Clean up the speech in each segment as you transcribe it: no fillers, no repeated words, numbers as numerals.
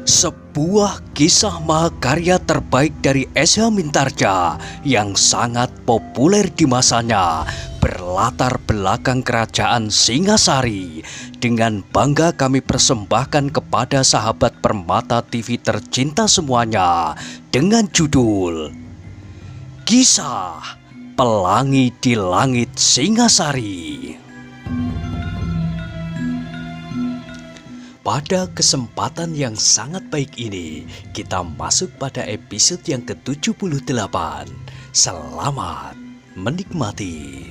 Sebuah kisah mahakarya terbaik dari S.H. Mintarja yang sangat populer di masanya, berlatar belakang kerajaan Singasari. Dengan bangga kami persembahkan kepada sahabat Permata TV tercinta semuanya dengan judul Kisah Pelangi di Langit Singasari. Pada kesempatan yang sangat baik ini, kita masuk pada episode yang ke-78. Selamat menikmati.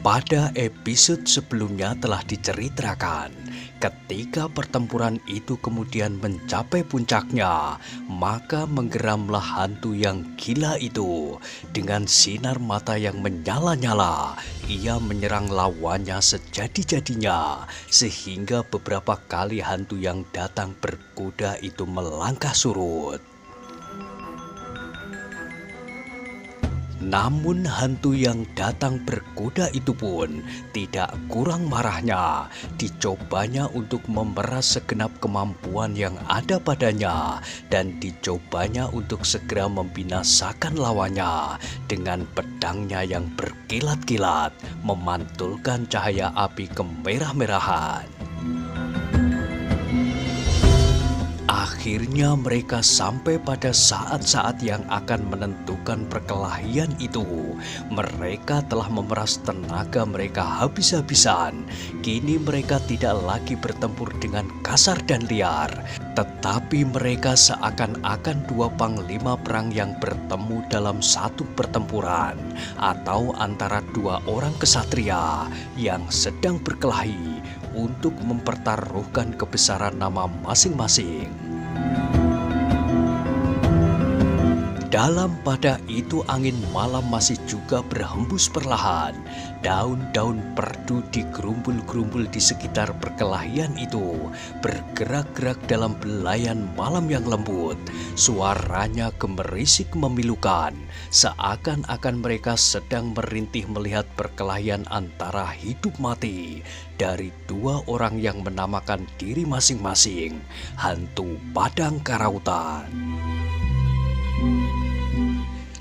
Pada episode sebelumnya telah diceritakan, ketika pertempuran itu kemudian mencapai puncaknya, maka menggeramlah hantu yang gila itu. Dengan sinar mata yang menyala-nyala, ia menyerang lawannya sejadi-jadinya, sehingga beberapa kali hantu yang datang berkuda itu melangkah surut. Namun hantu yang datang berkuda itu pun tidak kurang marahnya. Dicobanya untuk memeras segenap kemampuan yang ada padanya, dan dicobanya untuk segera membinasakan lawannya dengan pedangnya yang berkilat-kilat, memantulkan cahaya api kemerah-merahan. Akhirnya mereka sampai pada saat-saat yang akan menentukan perkelahian itu. Mereka telah memeras tenaga mereka habis-habisan. Kini mereka tidak lagi bertempur dengan kasar dan liar, tetapi mereka seakan-akan dua panglima perang yang bertemu dalam satu pertempuran, atau antara dua orang kesatria yang sedang berkelahi untuk mempertaruhkan kebesaran nama masing-masing. Dalam pada itu angin malam masih juga berhembus perlahan. Daun-daun perdu digerumbul-gerumbul di sekitar perkelahian itu, bergerak-gerak dalam belayan malam yang lembut. Suaranya gemerisik memilukan, seakan-akan mereka sedang merintih melihat perkelahian antara hidup mati dari dua orang yang menamakan diri masing-masing hantu Padang Karautan.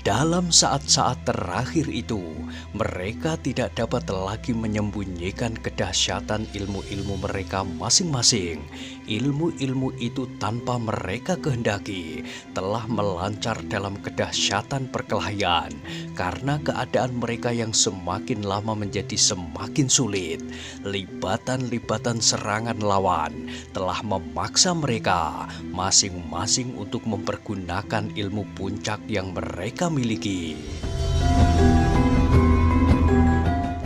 Dalam saat-saat terakhir itu, mereka tidak dapat lagi menyembunyikan kedahsyatan ilmu-ilmu mereka masing-masing. Ilmu-ilmu itu tanpa mereka kehendaki telah melancar dalam kedahsyatan perkelahian, karena keadaan mereka yang semakin lama menjadi semakin sulit. Libatan-libatan serangan lawan telah memaksa mereka masing-masing untuk mempergunakan ilmu puncak yang mereka miliki.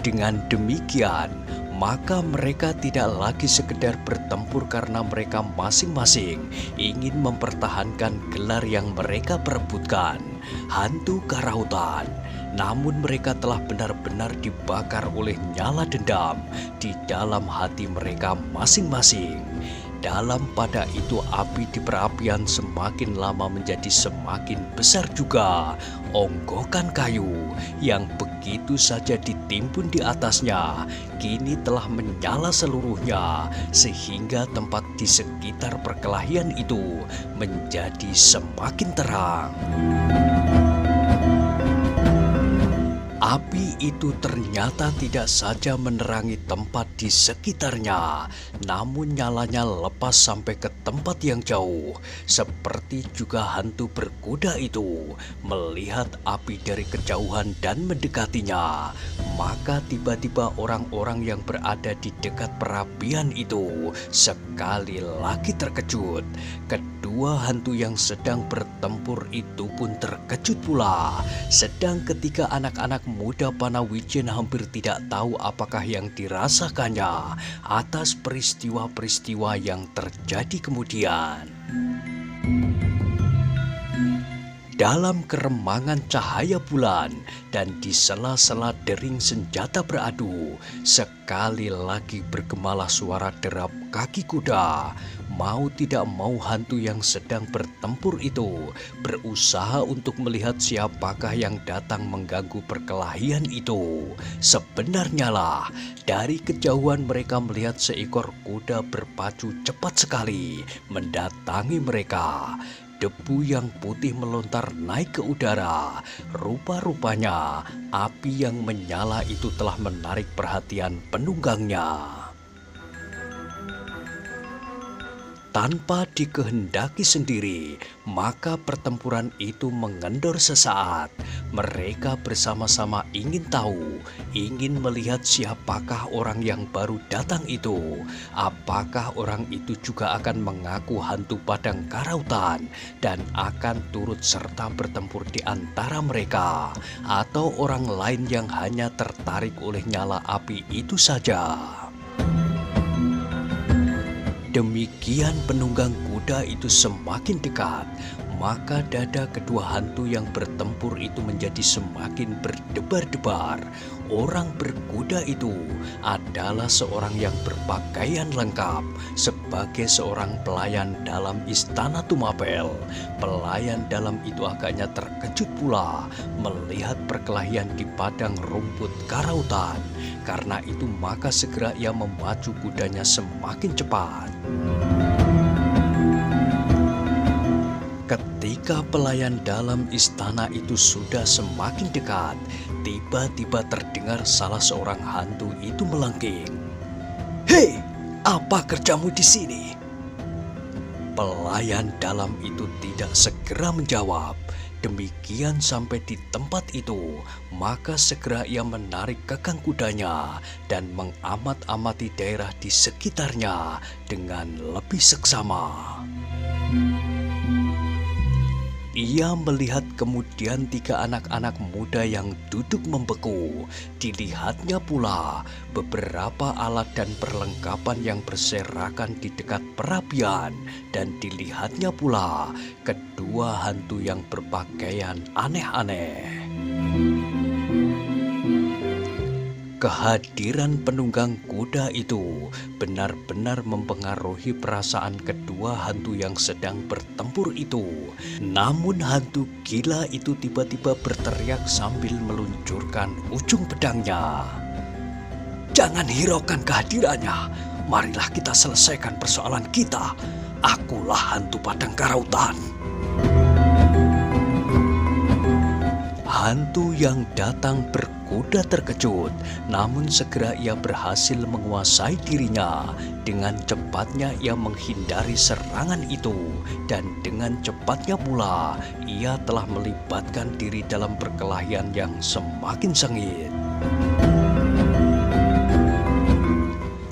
Dengan demikian, maka mereka tidak lagi sekedar bertempur karena mereka masing-masing ingin mempertahankan gelar yang mereka perebutkan, hantu Karautan. Namun mereka telah benar-benar dibakar oleh nyala dendam di dalam hati mereka masing-masing. Dalam pada itu api di perapian semakin lama menjadi semakin besar juga. Onggokan kayu yang begitu saja ditimbun di atasnya kini telah menyala seluruhnya, sehingga tempat di sekitar perkelahian itu menjadi semakin terang. Api itu ternyata tidak saja menerangi tempat di sekitarnya, namun nyalanya lepas sampai ke tempat yang jauh. Seperti juga hantu berkuda itu melihat api dari kejauhan dan mendekatinya, maka tiba-tiba orang-orang yang berada di dekat perapian itu sekali lagi terkejut. Kedua hantu yang sedang bertempur itu pun terkejut pula. Sedang ketika anak-anak muda Panawijen hampir tidak tahu apakah yang dirasakannya atas peristiwa-peristiwa yang terjadi kemudian. Dalam keremangan cahaya bulan dan di sela-sela dering senjata beradu, sekali lagi bergemalah suara derap kaki kuda. Mau tidak mau hantu yang sedang bertempur itu berusaha untuk melihat siapakah yang datang mengganggu perkelahian itu. Sebenarnya lah, dari kejauhan mereka melihat seekor kuda berpacu cepat sekali mendatangi mereka. Debu yang putih melontar naik ke udara. Rupa-rupanya api yang menyala itu telah menarik perhatian penunggangnya. Tanpa dikehendaki sendiri, maka pertempuran itu mengendor sesaat. Mereka bersama-sama ingin tahu, ingin melihat siapakah orang yang baru datang itu. Apakah orang itu juga akan mengaku hantu Padang Karautan dan akan turut serta bertempur di antara mereka, atau orang lain yang hanya tertarik oleh nyala api itu saja. Demikian penunggang kuda itu semakin dekat, maka dada kedua hantu yang bertempur itu menjadi semakin berdebar-debar. Orang berkuda itu adalah seorang yang berpakaian lengkap sebagai seorang pelayan dalam istana Tumapel. Pelayan dalam itu agaknya terkejut pula melihat perkelahian di padang rumput Karautan. Karena itu maka segera ia memacu kudanya semakin cepat. Ketika pelayan dalam istana itu sudah semakin dekat, tiba-tiba terdengar salah seorang hantu itu melengking. "Hei, apa kerjamu di sini?" Pelayan dalam itu tidak segera menjawab. Demikian sampai di tempat itu, maka segera ia menarik kekang kudanya dan mengamat-amati daerah di sekitarnya dengan lebih seksama. Ia melihat kemudian 3 anak-anak muda yang duduk membeku. Dilihatnya pula beberapa alat dan perlengkapan yang berserakan di dekat perapian. Dan dilihatnya pula kedua hantu yang berpakaian aneh-aneh. Kehadiran penunggang kuda itu benar-benar mempengaruhi perasaan kedua hantu yang sedang bertempur itu. Namun hantu gila itu tiba-tiba berteriak sambil meluncurkan ujung pedangnya. "Jangan hiraukan kehadirannya. Marilah kita selesaikan persoalan kita. Akulah hantu Padang Karautan." Hantu yang datang berkuda terkejut, namun segera ia berhasil menguasai dirinya. Dengan cepatnya ia menghindari serangan itu, dan dengan cepatnya pula ia telah melibatkan diri dalam perkelahian yang semakin sengit.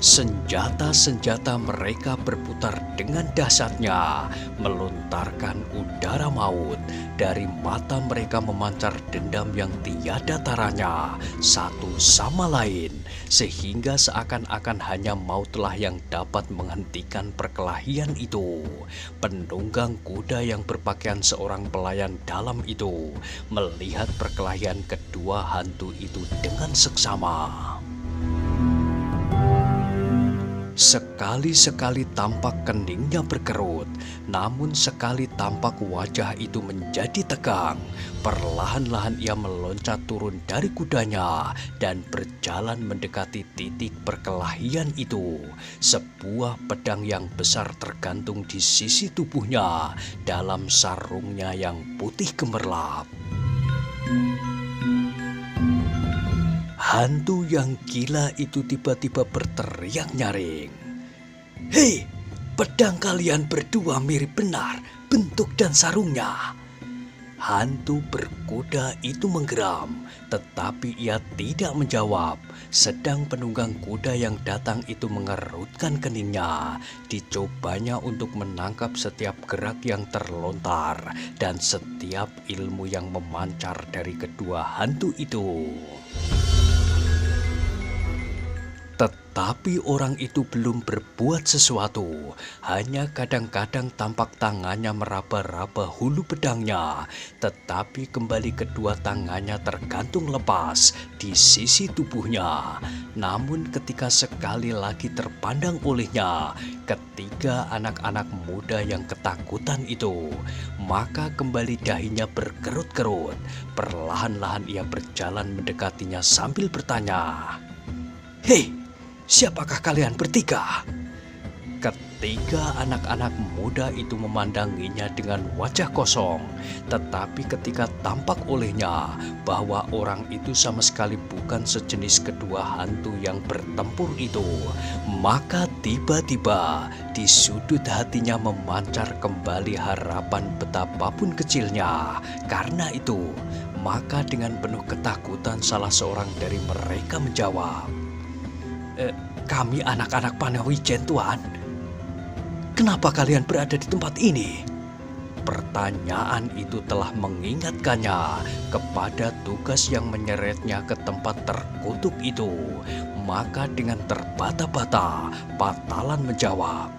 Senjata-senjata mereka berputar dengan dahsyatnya, melontarkan udara maut. Dari mata mereka memancar dendam yang tiada taranya satu sama lain, sehingga seakan-akan hanya mautlah yang dapat menghentikan perkelahian itu. Penunggang kuda yang berpakaian seorang pelayan dalam itu melihat perkelahian kedua hantu itu dengan seksama. Sekali-sekali tampak keningnya berkerut, namun sekali tampak wajah itu menjadi tegang. Perlahan-lahan ia meloncat turun dari kudanya dan berjalan mendekati titik perkelahian itu. Sebuah pedang yang besar tergantung di sisi tubuhnya dalam sarungnya yang putih gemerlap. Hantu yang gila itu tiba-tiba berteriak nyaring. "Hei, pedang kalian berdua mirip benar bentuk dan sarungnya." Hantu berkuda itu menggeram, tetapi ia tidak menjawab. Sedang penunggang kuda yang datang itu mengerutkan keningnya. Dicobanya untuk menangkap setiap gerak yang terlontar dan setiap ilmu yang memancar dari kedua hantu itu. Tetapi orang itu belum berbuat sesuatu, hanya kadang-kadang tampak tangannya meraba-raba hulu pedangnya, tetapi kembali kedua tangannya tergantung lepas di sisi tubuhnya. Namun ketika sekali lagi terpandang olehnya ketiga anak-anak muda yang ketakutan itu, maka kembali dahinya berkerut-kerut. Perlahan-lahan ia berjalan mendekatinya sambil bertanya, "Hei! Siapakah kalian bertiga?" Ketiga anak-anak muda itu memandanginya dengan wajah kosong, tetapi ketika tampak olehnya bahwa orang itu sama sekali bukan sejenis kedua hantu yang bertempur itu, maka tiba-tiba di sudut hatinya memancar kembali harapan betapapun kecilnya. Karena itu, maka dengan penuh ketakutan salah seorang dari mereka menjawab, "Kami anak-anak Panawijen, Tuan. Kenapa kalian berada di tempat ini?" Pertanyaan itu telah mengingatkannya kepada tugas yang menyeretnya ke tempat terkutuk itu. Maka dengan terbata-bata, Patalan menjawab,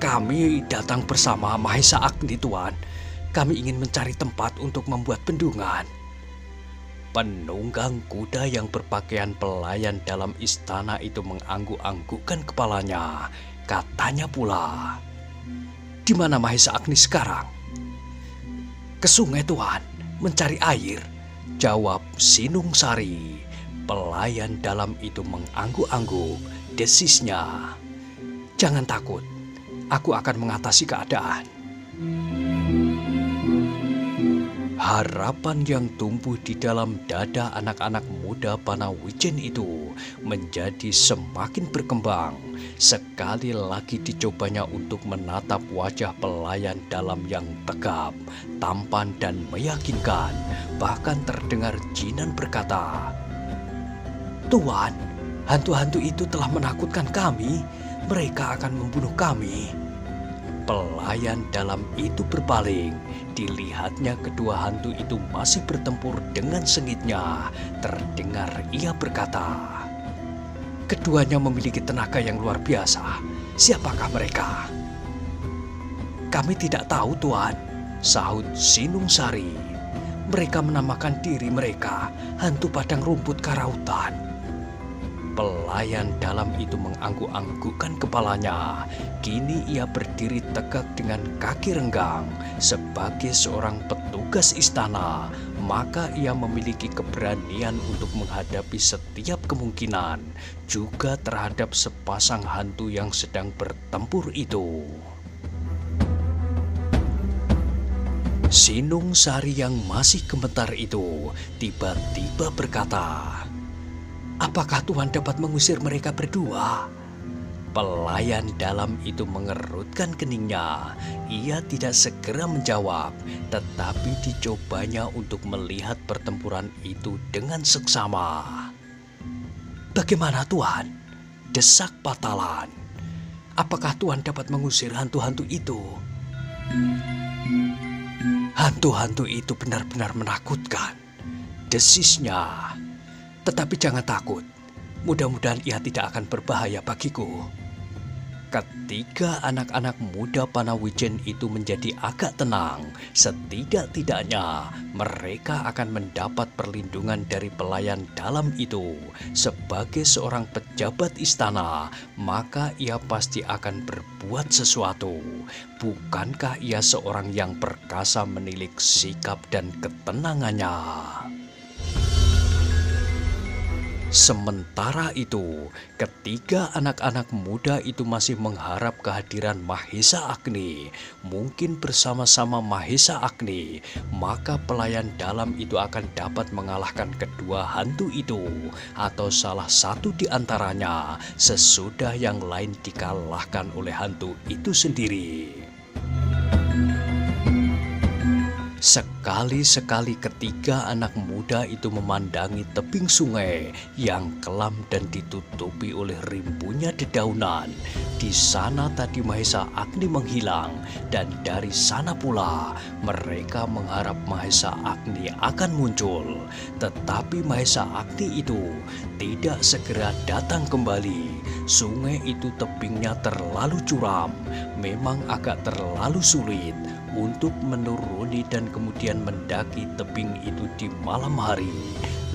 "Kami datang bersama Mahesa Agni, Tuan. Kami ingin mencari tempat untuk membuat bendungan." Penunggang kuda yang berpakaian pelayan dalam istana itu mengangguk-anggukkan kepalanya. Katanya pula, "Di mana Mahesa Agni sekarang?" "Ke sungai, Tuan, mencari air," jawab Sinung Sari. Pelayan dalam itu mengangguk-angguk, desisnya, "Jangan takut, aku akan mengatasi keadaan." Harapan yang tumbuh di dalam dada anak-anak muda Panawijen itu menjadi semakin berkembang. Sekali lagi dicobanya untuk menatap wajah pelayan dalam yang tegap, tampan dan meyakinkan. Bahkan terdengar Jinan berkata, "Tuan, hantu-hantu itu telah menakutkan kami. Mereka akan membunuh kami." Pelayan dalam itu berpaling. Dilihatnya kedua hantu itu masih bertempur dengan sengitnya. Terdengar ia berkata, "Keduanya memiliki tenaga yang luar biasa. Siapakah mereka?" "Kami tidak tahu, Tuan," sahut Sinung Sari. "Mereka menamakan diri mereka hantu padang rumput karautan." Pelayan dalam itu mengangguk-anggukkan kepalanya. Kini ia berdiri tegak dengan kaki renggang. Sebagai seorang petugas istana, maka ia memiliki keberanian untuk menghadapi setiap kemungkinan, juga terhadap sepasang hantu yang sedang bertempur itu. Sinung Sari yang masih gemetar itu tiba-tiba berkata, "Apakah Tuhan dapat mengusir mereka berdua?" Pelayan dalam itu mengerutkan keningnya. Ia tidak segera menjawab, tetapi dicobanya untuk melihat pertempuran itu dengan seksama. "Bagaimana, Tuan?" desak Patalan. "Apakah Tuan dapat mengusir hantu-hantu itu?" "Hantu-hantu itu benar-benar menakutkan," desisnya. "Tetapi jangan takut, mudah-mudahan ia tidak akan berbahaya bagiku." Ketiga anak-anak muda Panawijen itu menjadi agak tenang. Setidak-tidaknya mereka akan mendapat perlindungan dari pelayan dalam itu. Sebagai seorang pejabat istana, maka ia pasti akan berbuat sesuatu. Bukankah ia seorang yang perkasa menilik sikap dan ketenangannya? Sementara itu, ketiga anak-anak muda itu masih mengharap kehadiran Mahesa Agni. Mungkin bersama-sama Mahesa Agni, maka pelayan dalam itu akan dapat mengalahkan kedua hantu itu, atau salah satu di antaranya sesudah yang lain dikalahkan oleh hantu itu sendiri. Sekali-sekali ketika anak muda itu memandangi tebing sungai yang kelam dan ditutupi oleh rimbunya dedaunan, di sana tadi Mahesa Agni menghilang, dan dari sana pula mereka mengharap Mahesa Agni akan muncul. Tetapi Mahesa Agni itu tidak segera datang kembali. Sungai itu tebingnya terlalu curam, memang agak terlalu sulit untuk menuruni dan kemudian mendaki tebing itu di malam hari.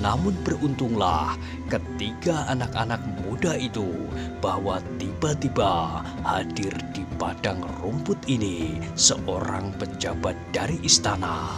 Namun beruntunglah ketiga anak-anak muda itu bahwa tiba-tiba hadir di padang rumput ini seorang pejabat dari istana.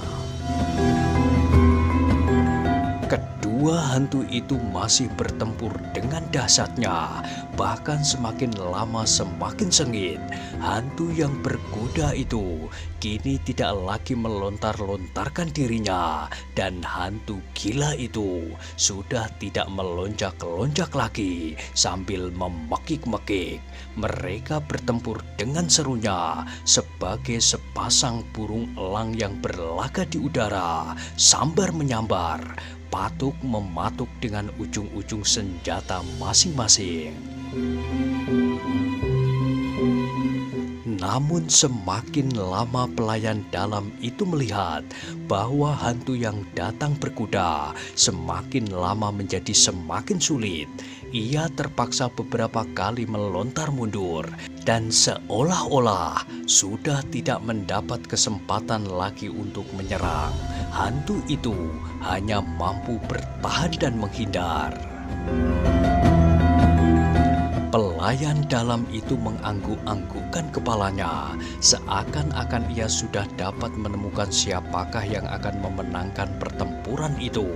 Kedua hantu itu masih bertempur dengan dahsyatnya, bahkan semakin lama semakin sengit. Hantu yang berkuda itu kini tidak lagi melontar-lontarkan dirinya, dan hantu gila itu sudah tidak melonjak-lonjak lagi sambil memekik-mekik. Mereka bertempur dengan serunya sebagai sepasang burung elang yang berlaga di udara, sambar menyambar, patuk mematuk dengan ujung-ujung senjata masing-masing. Namun semakin lama pelayan dalam itu melihat bahwa hantu yang datang berkuda semakin lama menjadi semakin sulit. Ia terpaksa beberapa kali melontar mundur dan seolah-olah sudah tidak mendapat kesempatan lagi untuk menyerang. Hantu itu hanya mampu bertahan dan menghindar. Pelayan dalam itu mengangguk-anggukkan kepalanya, seakan-akan ia sudah dapat menemukan siapakah yang akan memenangkan pertempuran itu.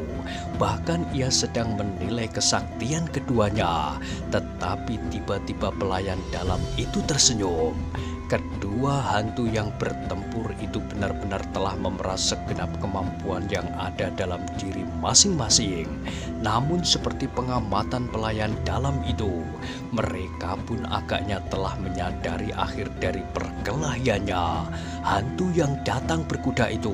Bahkan ia sedang menilai kesaktian keduanya, tetapi tiba-tiba pelayan dalam itu tersenyum. Kedua hantu yang bertempur itu benar-benar telah memeras segenap kemampuan yang ada dalam diri masing-masing. Namun seperti pengamatan pelayan dalam itu, mereka pun agaknya telah menyadari akhir dari perkelahiannya. Hantu yang datang berkuda itu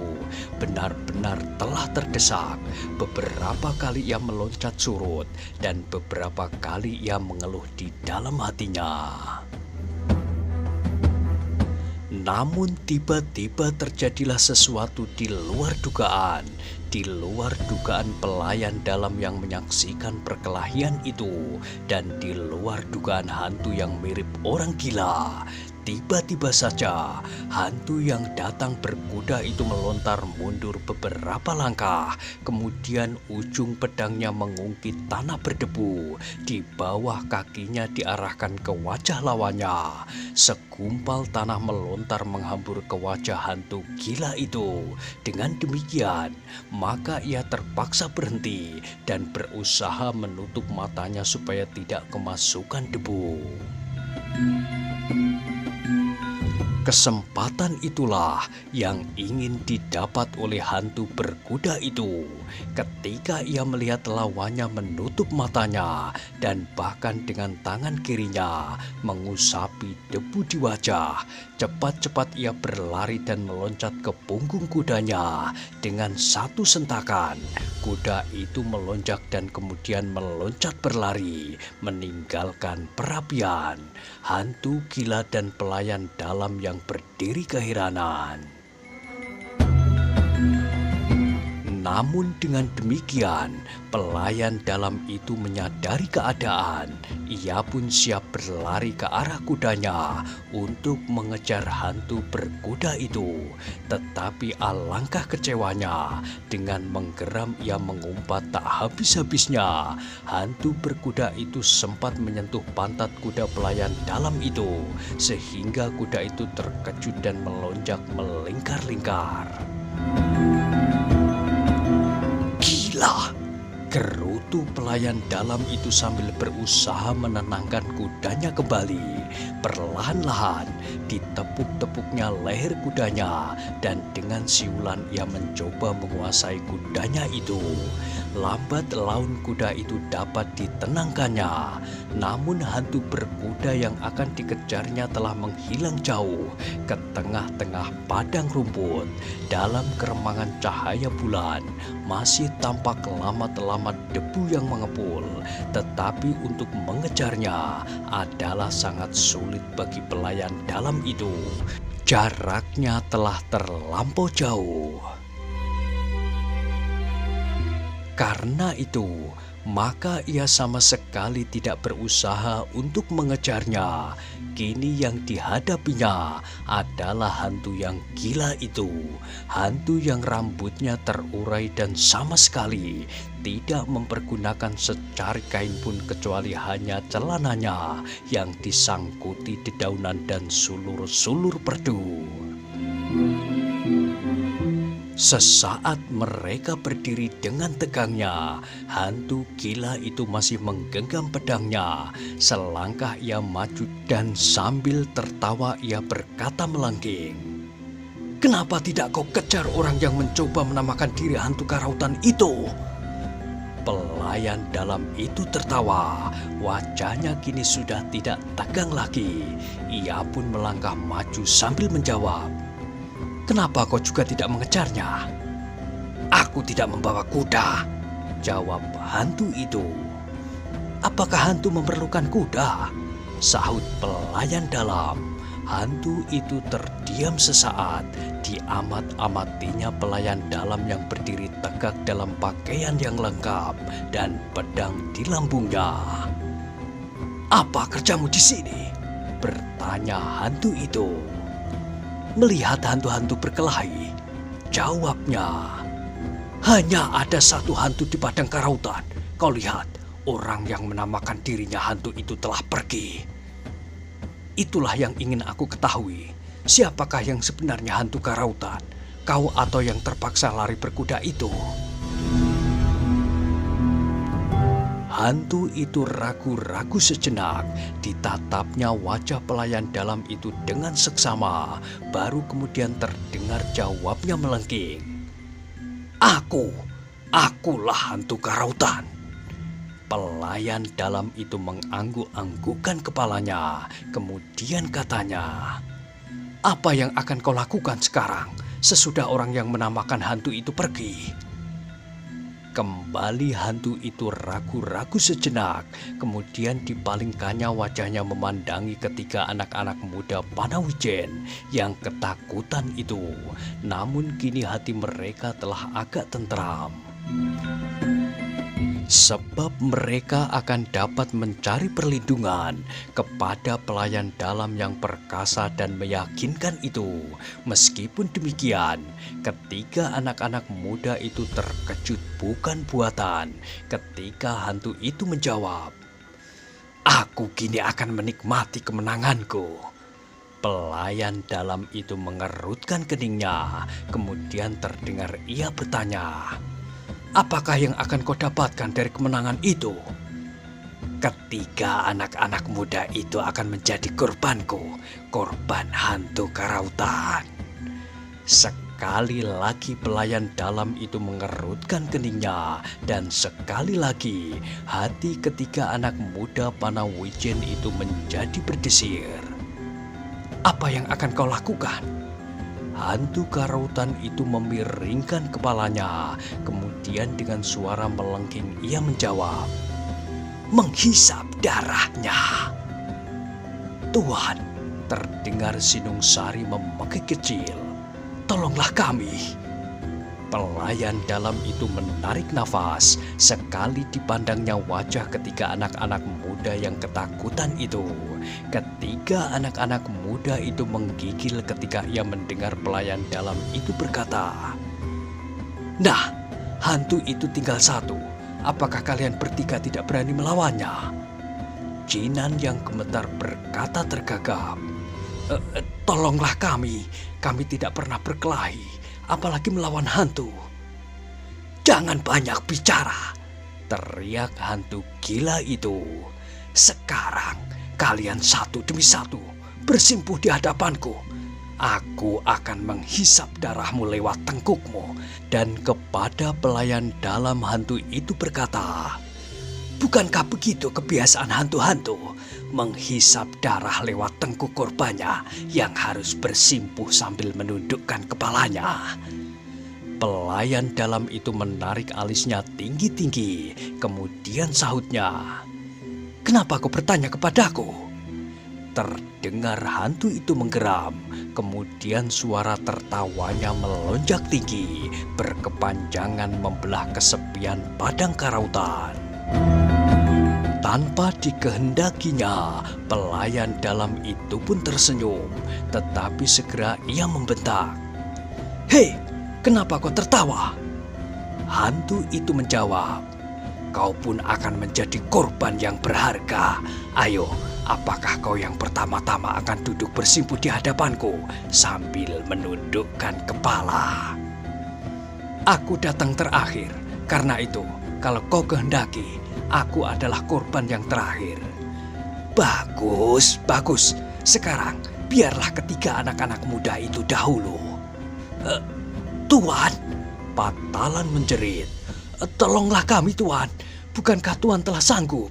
benar-benar telah terdesak. Beberapa kali ia meloncat surut dan beberapa kali ia mengeluh di dalam hatinya. Namun tiba-tiba terjadilah sesuatu di luar dugaan. Di luar dugaan pelayan dalam yang menyaksikan perkelahian itu, dan di luar dugaan hantu yang mirip orang gila. Tiba-tiba saja hantu yang datang berkuda itu melontar mundur beberapa langkah. Kemudian ujung pedangnya mengungkit tanah berdebu. Di bawah kakinya diarahkan ke wajah lawannya. Segumpal tanah melontar menghambur ke wajah hantu gila itu. Dengan demikian, maka ia terpaksa berhenti dan berusaha menutup matanya supaya tidak kemasukan debu. Kesempatan itulah yang ingin didapat oleh hantu berkuda itu. Ketika ia melihat lawannya menutup matanya dan bahkan dengan tangan kirinya mengusapi debu di wajah, cepat-cepat ia berlari dan meloncat ke punggung kudanya. Dengan satu sentakan, kuda itu melonjak dan kemudian meloncat berlari, meninggalkan perapian. Hantu gila dan pelayan dalam yang berdiri keheranan. Namun dengan demikian, pelayan dalam itu menyadari keadaan. Ia pun siap berlari ke arah kudanya untuk mengejar hantu berkuda itu. Tetapi alangkah kecewanya, dengan menggeram ia mengumpat tak habis-habisnya. Hantu berkuda itu sempat menyentuh pantat kuda pelayan dalam itu, sehingga kuda itu terkejut dan melonjak melingkar-lingkar. Gerutu pelayan dalam itu sambil berusaha menenangkan kudanya kembali. Perlahan-lahan ditepuk-tepuknya leher kudanya dan dengan siulan ia mencoba menguasai kudanya itu. Lambat laun kuda itu dapat ditenangkannya. Namun hantu berkuda yang akan dikejarnya telah menghilang jauh ke tengah-tengah padang rumput. Dalam keremangan cahaya bulan masih tampak lamat-lamat debu yang mengepul. Tetapi untuk mengejarnya adalah sangat sulit bagi pelayan dalam itu. Jaraknya telah terlampau jauh. Karena itu, maka ia sama sekali tidak berusaha untuk mengejarnya. Kini yang dihadapinya adalah hantu yang gila itu. Hantu yang rambutnya terurai dan sama sekali tidak mempergunakan secari kain pun kecuali hanya celananya yang disangkuti dedaunan dan sulur-sulur perdu. Sesaat mereka berdiri dengan tegangnya, hantu gila itu masih menggenggam pedangnya. Selangkah ia maju dan sambil tertawa ia berkata melengking, "Kenapa tidak kau kejar orang yang mencoba menamakan diri hantu karautan itu?" Pelayan dalam itu tertawa, wajahnya kini sudah tidak tegang lagi. Ia pun melangkah maju sambil menjawab, "Kenapa kau juga tidak mengejarnya?" "Aku tidak membawa kuda," jawab hantu itu. "Apakah hantu memerlukan kuda?" sahut pelayan dalam. Hantu itu terdiam sesaat. Diamat-amatinya pelayan dalam yang berdiri tegak dalam pakaian yang lengkap dan pedang di lambungnya. "Apa kerjamu di sini?" bertanya hantu itu. "Melihat hantu-hantu berkelahi," jawabnya. "Hanya ada satu hantu di padang karautan. Kau lihat, orang yang menamakan dirinya hantu itu telah pergi." "Itulah yang ingin aku ketahui. Siapakah yang sebenarnya hantu karautan? Kau atau yang terpaksa lari berkuda itu?" Hantu itu ragu-ragu sejenak. Ditatapnya wajah pelayan dalam itu dengan seksama. Baru kemudian terdengar jawabnya melengking, Akulah hantu karautan." Pelayan dalam itu mengangguk-anggukkan kepalanya. Kemudian katanya, "Apa yang akan kau lakukan sekarang sesudah orang yang menamakan hantu itu pergi?" Kembali hantu itu ragu-ragu sejenak, kemudian dipalingkannya wajahnya memandangi ketiga anak-anak muda Panawijen yang ketakutan itu. Namun kini hati mereka telah agak tentram. Sebab mereka akan dapat mencari perlindungan kepada pelayan dalam yang perkasa dan meyakinkan itu. Meskipun demikian, ketiga anak-anak muda itu terkejut bukan buatan ketika hantu itu menjawab, "Aku kini akan menikmati kemenanganku." Pelayan dalam itu mengerutkan keningnya, kemudian terdengar ia bertanya, "Apakah yang akan kau dapatkan dari kemenangan itu?" "Ketiga anak-anak muda itu akan menjadi korbanku, korban hantu karautan." Sekali lagi pelayan dalam itu mengerutkan keningnya, dan sekali lagi hati ketiga anak muda Panawijen itu menjadi berdesir. "Apa yang akan kau lakukan?" Hantu karautan itu memiringkan kepalanya. Kemudian dengan suara melengking ia menjawab, "Menghisap darahnya." "Tuan," terdengar Sinungsari memekik kecil, "tolonglah kami." Pelayan dalam itu menarik nafas. Sekali dipandangnya wajah ketiga anak-anak muda yang ketakutan itu. Ketiga anak-anak muda itu menggigil ketika ia mendengar pelayan dalam itu berkata, "Nah, hantu itu tinggal satu. Apakah kalian bertiga tidak berani melawannya?" Jinan yang gemetar berkata tergagap, "Tolonglah kami tidak pernah berkelahi, apalagi melawan hantu." "Jangan banyak bicara," teriak hantu gila itu. "Sekarang kalian satu demi satu bersimpuh di hadapanku. Aku akan menghisap darahmu lewat tengkukmu." Dan kepada pelayan dalam hantu itu berkata, "Bukankah begitu kebiasaan hantu-hantu? Menghisap darah lewat tengkuk korbannya yang harus bersimpuh sambil menundukkan kepalanya." Pelayan dalam itu menarik alisnya tinggi-tinggi. Kemudian sahutnya, "Kenapa kau bertanya kepadaku?" Terdengar hantu itu menggeram. Kemudian suara tertawanya melonjak tinggi, berkepanjangan membelah kesepian padang karautan. Tanpa dikehendakinya, pelayan dalam itu pun tersenyum, tetapi segera ia membentak, "Hei, kenapa kau tertawa?" Hantu itu menjawab, "Kau pun akan menjadi korban yang berharga. Ayo, apakah kau yang pertama-tama akan duduk bersimpuh di hadapanku sambil menundukkan kepala?" "Aku datang terakhir, karena itu kalau kau kehendaki, aku adalah korban yang terakhir." "Bagus, bagus. Sekarang biarlah ketiga anak-anak muda itu dahulu." "Tuan," Patalan menjerit, "tolonglah kami, Tuan. Bukankah Tuan telah sanggup?"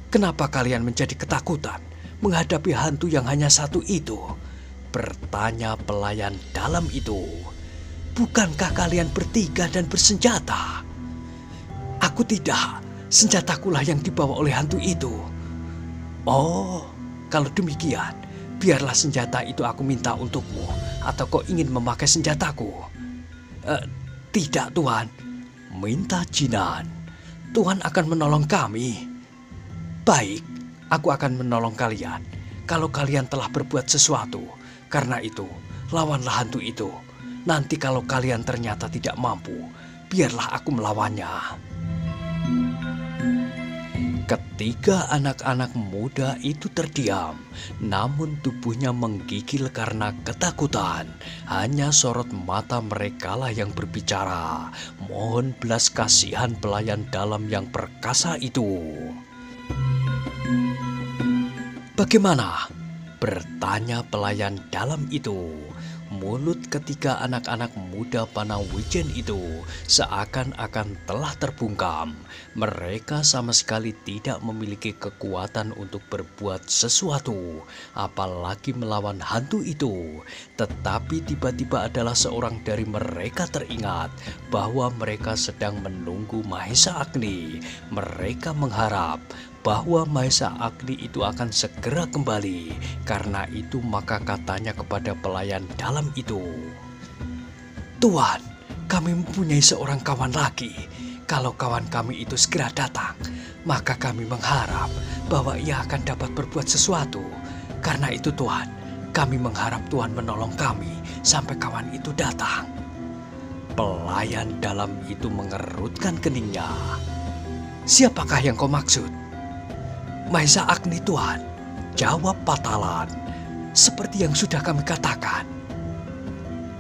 "Kenapa kalian menjadi ketakutan menghadapi hantu yang hanya satu itu?" bertanya pelayan dalam itu. "Bukankah kalian bertiga dan bersenjata?" "Aku tidak. Senjatakulah yang dibawa oleh hantu itu." "Oh, kalau demikian, biarlah senjata itu aku minta untukmu. Atau kau ingin memakai senjataku?" "Tidak, Tuan," minta Jinan. "Tuan akan menolong kami." "Baik, aku akan menolong kalian kalau kalian telah berbuat sesuatu. Karena itu, lawanlah hantu itu. Nanti kalau kalian ternyata tidak mampu, biarlah aku melawannya." Ketiga anak-anak muda itu terdiam, namun tubuhnya menggigil karena ketakutan. Hanya sorot mata merekalah yang berbicara. Mohon belas kasihan pelayan dalam yang perkasa itu. "Bagaimana?" bertanya pelayan dalam itu. Mulut ketiga anak-anak muda Panawijen itu seakan-akan telah terbungkam. Mereka sama sekali tidak memiliki kekuatan untuk berbuat sesuatu, apalagi melawan hantu itu. Tetapi tiba-tiba adalah seorang dari mereka teringat bahwa mereka sedang menunggu Mahesa Agni. Mereka mengharap bahwa Mahesa Agni itu akan segera kembali. Karena itu maka katanya kepada pelayan dalam itu, "Tuan, kami mempunyai seorang kawan lagi. Kalau kawan kami itu segera datang, maka kami mengharap bahwa ia akan dapat berbuat sesuatu. Karena itu Tuan, kami mengharap Tuan menolong kami sampai kawan itu datang." Pelayan dalam itu mengerutkan keningnya. "Siapakah yang kau maksud?" "Mahesa Agni, Tuan," jawab Patalan. "Seperti yang sudah kami katakan."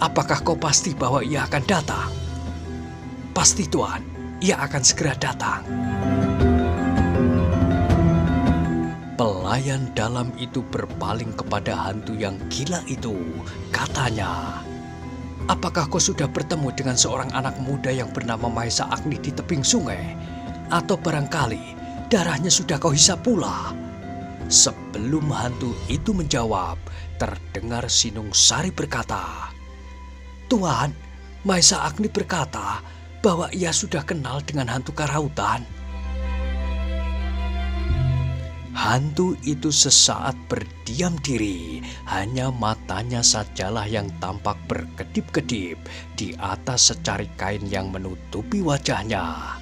"Apakah kau pasti bahwa ia akan datang?" "Pasti, Tuan. Ia akan segera datang." Pelayan dalam itu berpaling kepada hantu yang gila itu. Katanya, "Apakah kau sudah bertemu dengan seorang anak muda yang bernama Mahesa Agni di tebing sungai? Atau barangkali darahnya sudah kau hisap pula?" Sebelum hantu itu menjawab, terdengar Sinung Sari berkata, "Tuan, Mahesa Agni berkata bahwa ia sudah kenal dengan hantu karautan." Hantu itu sesaat berdiam diri, hanya matanya sajalah yang tampak berkedip-kedip di atas secari kain yang menutupi wajahnya.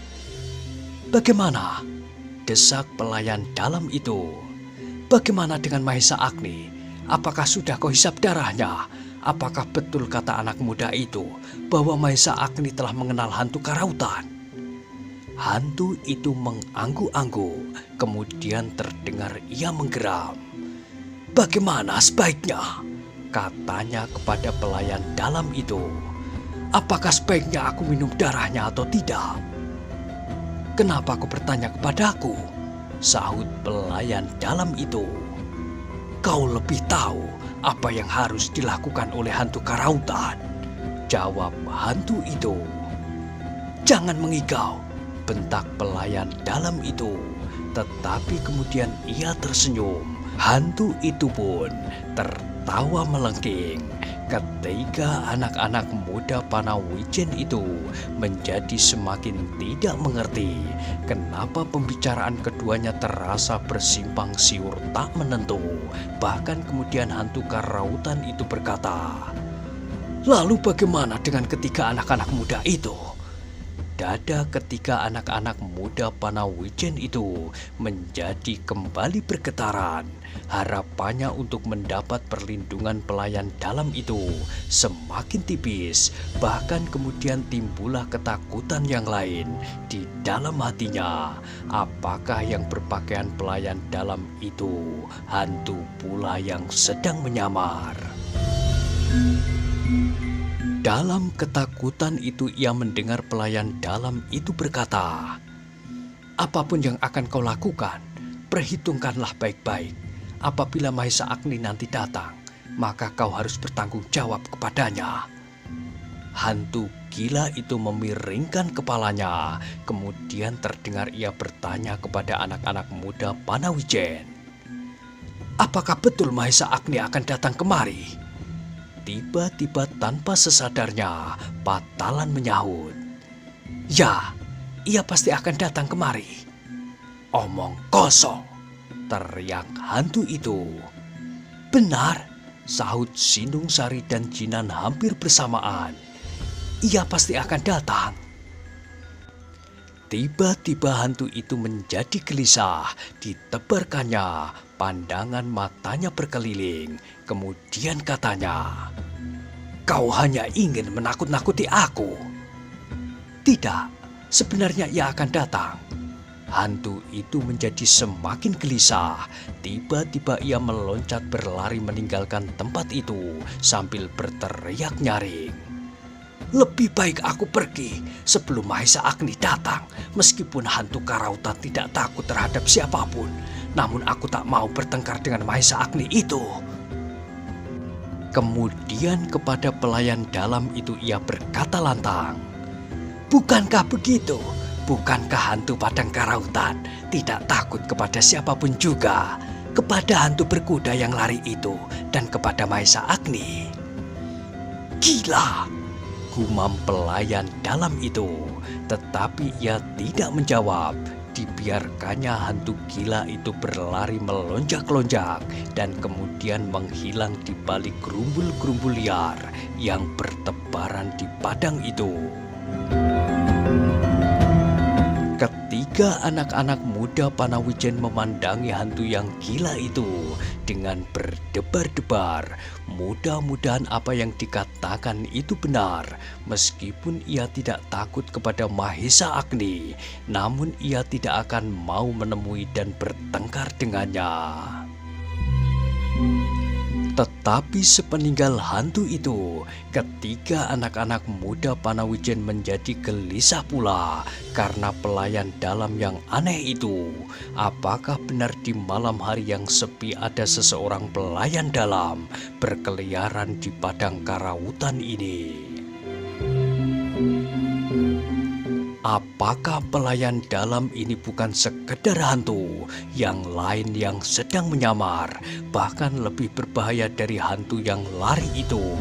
"Bagaimana?" desak pelayan dalam itu. "Bagaimana dengan Mahesa Agni? Apakah sudah kau hisap darahnya? Apakah betul kata anak muda itu bahwa Mahesa Agni telah mengenal hantu karautan?" Hantu itu mengangguk-angguk, kemudian terdengar ia menggeram. "Bagaimana sebaiknya?" katanya kepada pelayan dalam itu. "Apakah sebaiknya aku minum darahnya atau tidak?" "Kenapa kau bertanya kepadaku?" sahut pelayan dalam itu. "Kau lebih tahu apa yang harus dilakukan oleh hantu karautan," jawab hantu itu. "Jangan mengigau," bentak pelayan dalam itu. Tetapi kemudian ia tersenyum. Hantu itu pun tertawa melengking. Ketiga anak-anak muda Panawijen itu menjadi semakin tidak mengerti kenapa pembicaraan keduanya terasa bersimpang siur tak menentu. Bahkan kemudian hantu karautan itu berkata, "Lalu bagaimana dengan ketiga anak-anak muda itu?" Dada ketiga anak-anak muda Panawijen itu menjadi kembali bergetaran. Harapannya untuk mendapat perlindungan pelayan dalam itu semakin tipis. Bahkan kemudian timbullah ketakutan yang lain di dalam hatinya. Apakah yang berpakaian pelayan dalam itu hantu pula yang sedang menyamar? Dalam ketakutan itu ia mendengar pelayan dalam itu berkata, "Apapun yang akan kau lakukan, perhitungkanlah baik-baik. Apabila Mahesa Agni nanti datang, maka kau harus bertanggung jawab kepadanya." Hantu gila itu memiringkan kepalanya. Kemudian terdengar ia bertanya kepada anak-anak muda Panawijen, "Apakah betul Mahesa Agni akan datang kemari?" Tiba-tiba tanpa sesadarnya, Patalan menyahut, "Ya, ia pasti akan datang kemari." "Omong kosong," teriak hantu itu. "Benar," sahut Sinung Sari dan Jinan hampir bersamaan. "Ia pasti akan datang." Tiba-tiba hantu itu menjadi gelisah, ditebarkannya pandangan matanya berkeliling. Kemudian katanya, "Kau hanya ingin menakut-nakuti aku." "Tidak, sebenarnya ia akan datang." Hantu itu menjadi semakin gelisah. Tiba-tiba ia meloncat berlari meninggalkan tempat itu sambil berteriak nyaring, "Lebih baik aku pergi sebelum Mahesa Agni datang. Meskipun hantu karautan tidak takut terhadap siapapun, namun aku tak mau bertengkar dengan Mahesa Agni itu." Kemudian kepada pelayan dalam itu ia berkata lantang, "Bukankah begitu? Bukankah hantu padang karautan tidak takut kepada siapapun juga? Kepada hantu berkuda yang lari itu dan kepada Mahesa Agni?" "Gila!" gumam pelayan dalam itu. Tetapi ia tidak menjawab. Dibiarkannya hantu gila itu berlari melonjak-lonjak dan kemudian menghilang di balik gerumbul-gerumbul liar yang bertebaran di padang itu. Ketiga anak-anak muda Panawijen memandangi hantu yang gila itu dengan berdebar-debar. Mudah-mudahan apa yang dikatakan itu benar. Meskipun ia tidak takut kepada Mahesa Agni, namun ia tidak akan mau menemui dan bertengkar dengannya. Tetapi sepeninggal hantu itu, ketiga anak-anak muda Panawijen menjadi gelisah pula karena pelayan dalam yang aneh itu. Apakah benar di malam hari yang sepi ada seseorang pelayan dalam berkeliaran di padang karautan ini? Apakah pelayan dalam ini bukan sekedar hantu yang lain yang sedang menyamar, bahkan lebih berbahaya dari hantu yang lari itu?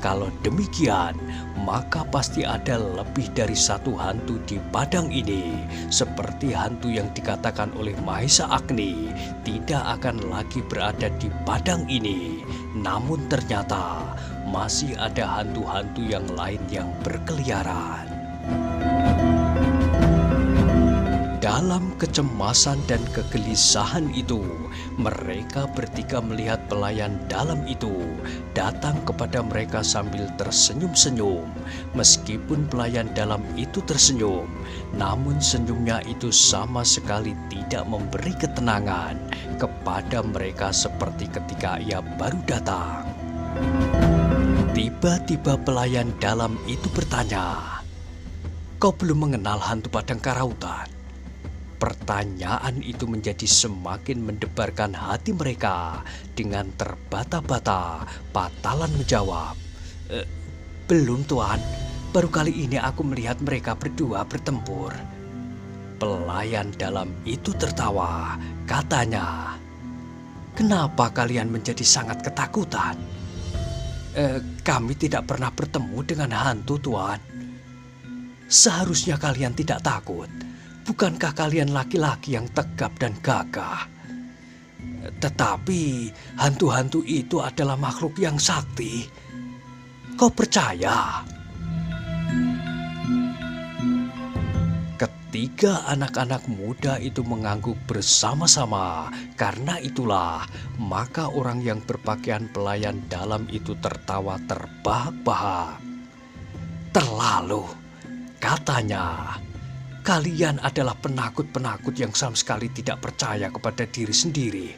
Kalau demikian, maka pasti ada lebih dari satu hantu di padang ini. Seperti hantu yang dikatakan oleh Mahesa Agni tidak akan lagi berada di padang ini. Namun ternyata masih ada hantu-hantu yang lain yang berkeliaran. Dalam kecemasan dan kegelisahan itu, mereka bertiga melihat pelayan dalam itu datang kepada mereka sambil tersenyum-senyum. Meskipun pelayan dalam itu tersenyum, namun senyumnya itu sama sekali tidak memberi ketenangan kepada mereka seperti ketika ia baru datang. Tiba-tiba pelayan dalam itu bertanya, "Kau belum mengenal hantu padang karautan?" Pertanyaan itu menjadi semakin mendebarkan hati mereka. Dengan terbata-bata, Patalan menjawab, "Eh, belum Tuan, baru kali ini aku melihat mereka berdua bertempur." Pelayan dalam itu tertawa, katanya, "Kenapa kalian menjadi sangat ketakutan?" Kami tidak pernah bertemu dengan hantu, Tuan." "Seharusnya kalian tidak takut. Bukankah kalian laki-laki yang tegap dan gagah? Tetapi hantu-hantu itu adalah makhluk yang sakti. Kau percaya?" Ketiga anak-anak muda itu mengangguk bersama-sama. Karena itulah, maka orang yang berpakaian pelayan dalam itu tertawa terbahak-bahak. "Terlalu," katanya. "Kalian adalah penakut-penakut yang sama sekali tidak percaya kepada diri sendiri.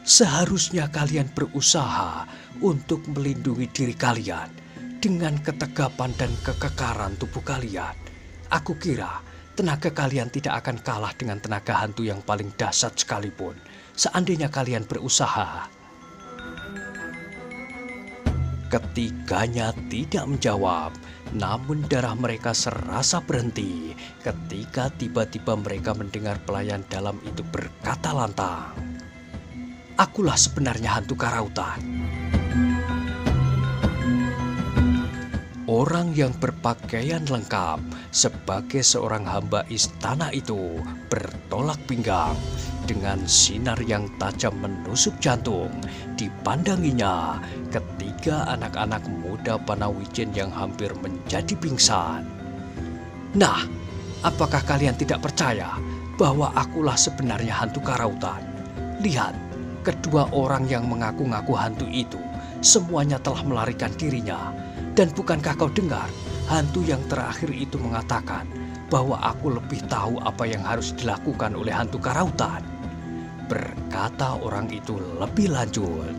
Seharusnya kalian berusaha untuk melindungi diri kalian dengan ketegapan dan kekekaran tubuh kalian. Aku kira tenaga kalian tidak akan kalah dengan tenaga hantu yang paling dahsyat sekalipun, seandainya kalian berusaha." Ketiganya tidak menjawab, namun darah mereka serasa berhenti ketika tiba-tiba mereka mendengar pelayan dalam itu berkata lantang, "Akulah sebenarnya hantu karautan." Orang yang berpakaian lengkap sebagai seorang hamba istana itu bertolak pinggang. Dengan sinar yang tajam menusuk jantung, dipandanginya ketiga anak-anak muda Panawijen yang hampir menjadi pingsan. "Nah, apakah kalian tidak percaya bahwa akulah sebenarnya hantu karautan? Lihat, kedua orang yang mengaku-ngaku hantu itu semuanya telah melarikan dirinya. Dan bukankah kau dengar hantu yang terakhir itu mengatakan bahwa aku lebih tahu apa yang harus dilakukan oleh hantu karautan?" Berkata orang itu lebih lanjut.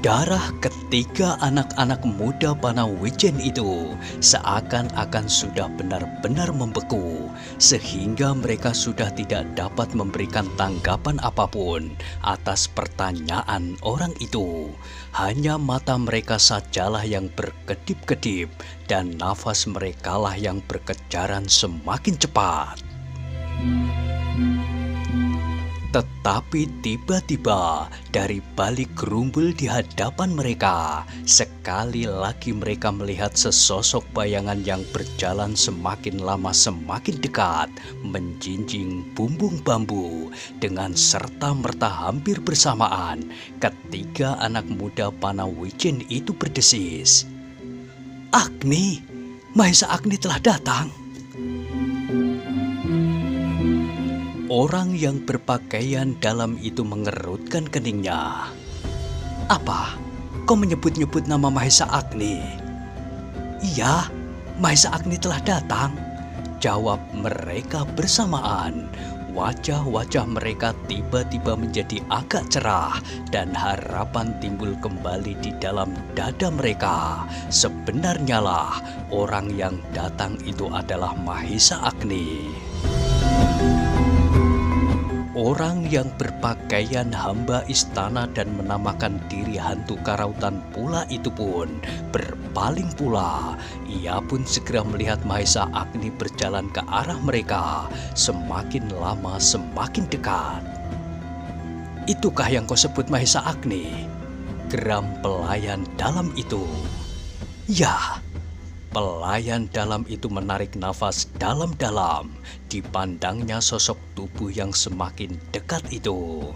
Darah ketiga anak-anak muda Panawijen itu seakan-akan sudah benar-benar membeku, sehingga mereka sudah tidak dapat memberikan tanggapan apapun atas pertanyaan orang itu. Hanya mata mereka sajalah yang berkedip-kedip dan nafas merekalah yang berkejaran semakin cepat. Tetapi tiba-tiba dari balik gerumbul di hadapan mereka, sekali lagi mereka melihat sesosok bayangan yang berjalan semakin lama semakin dekat, menjinjing bumbung bambu. Dengan serta-merta hampir bersamaan, ketiga anak muda Panawijen itu berdesis, "Agni, Mahesa Agni telah datang." Orang yang berpakaian dalam itu mengerutkan keningnya. "Apa? Kau menyebut-nyebut nama Mahesa Agni?" "Iya, Mahesa Agni telah datang," jawab mereka bersamaan. Wajah-wajah mereka tiba-tiba menjadi agak cerah dan harapan timbul kembali di dalam dada mereka. Sebenarnya lah orang yang datang itu adalah Mahesa Agni. Orang yang berpakaian hamba istana dan menamakan diri hantu karautan pula itu pun berpaling pula. Ia pun segera melihat Mahesa Agni berjalan ke arah mereka, semakin lama semakin dekat. "Itukah yang kau sebut Mahesa Agni?" geram pelayan dalam itu. "Ya." Pelayan dalam itu menarik nafas dalam-dalam. Dipandangnya sosok tubuh yang semakin dekat itu.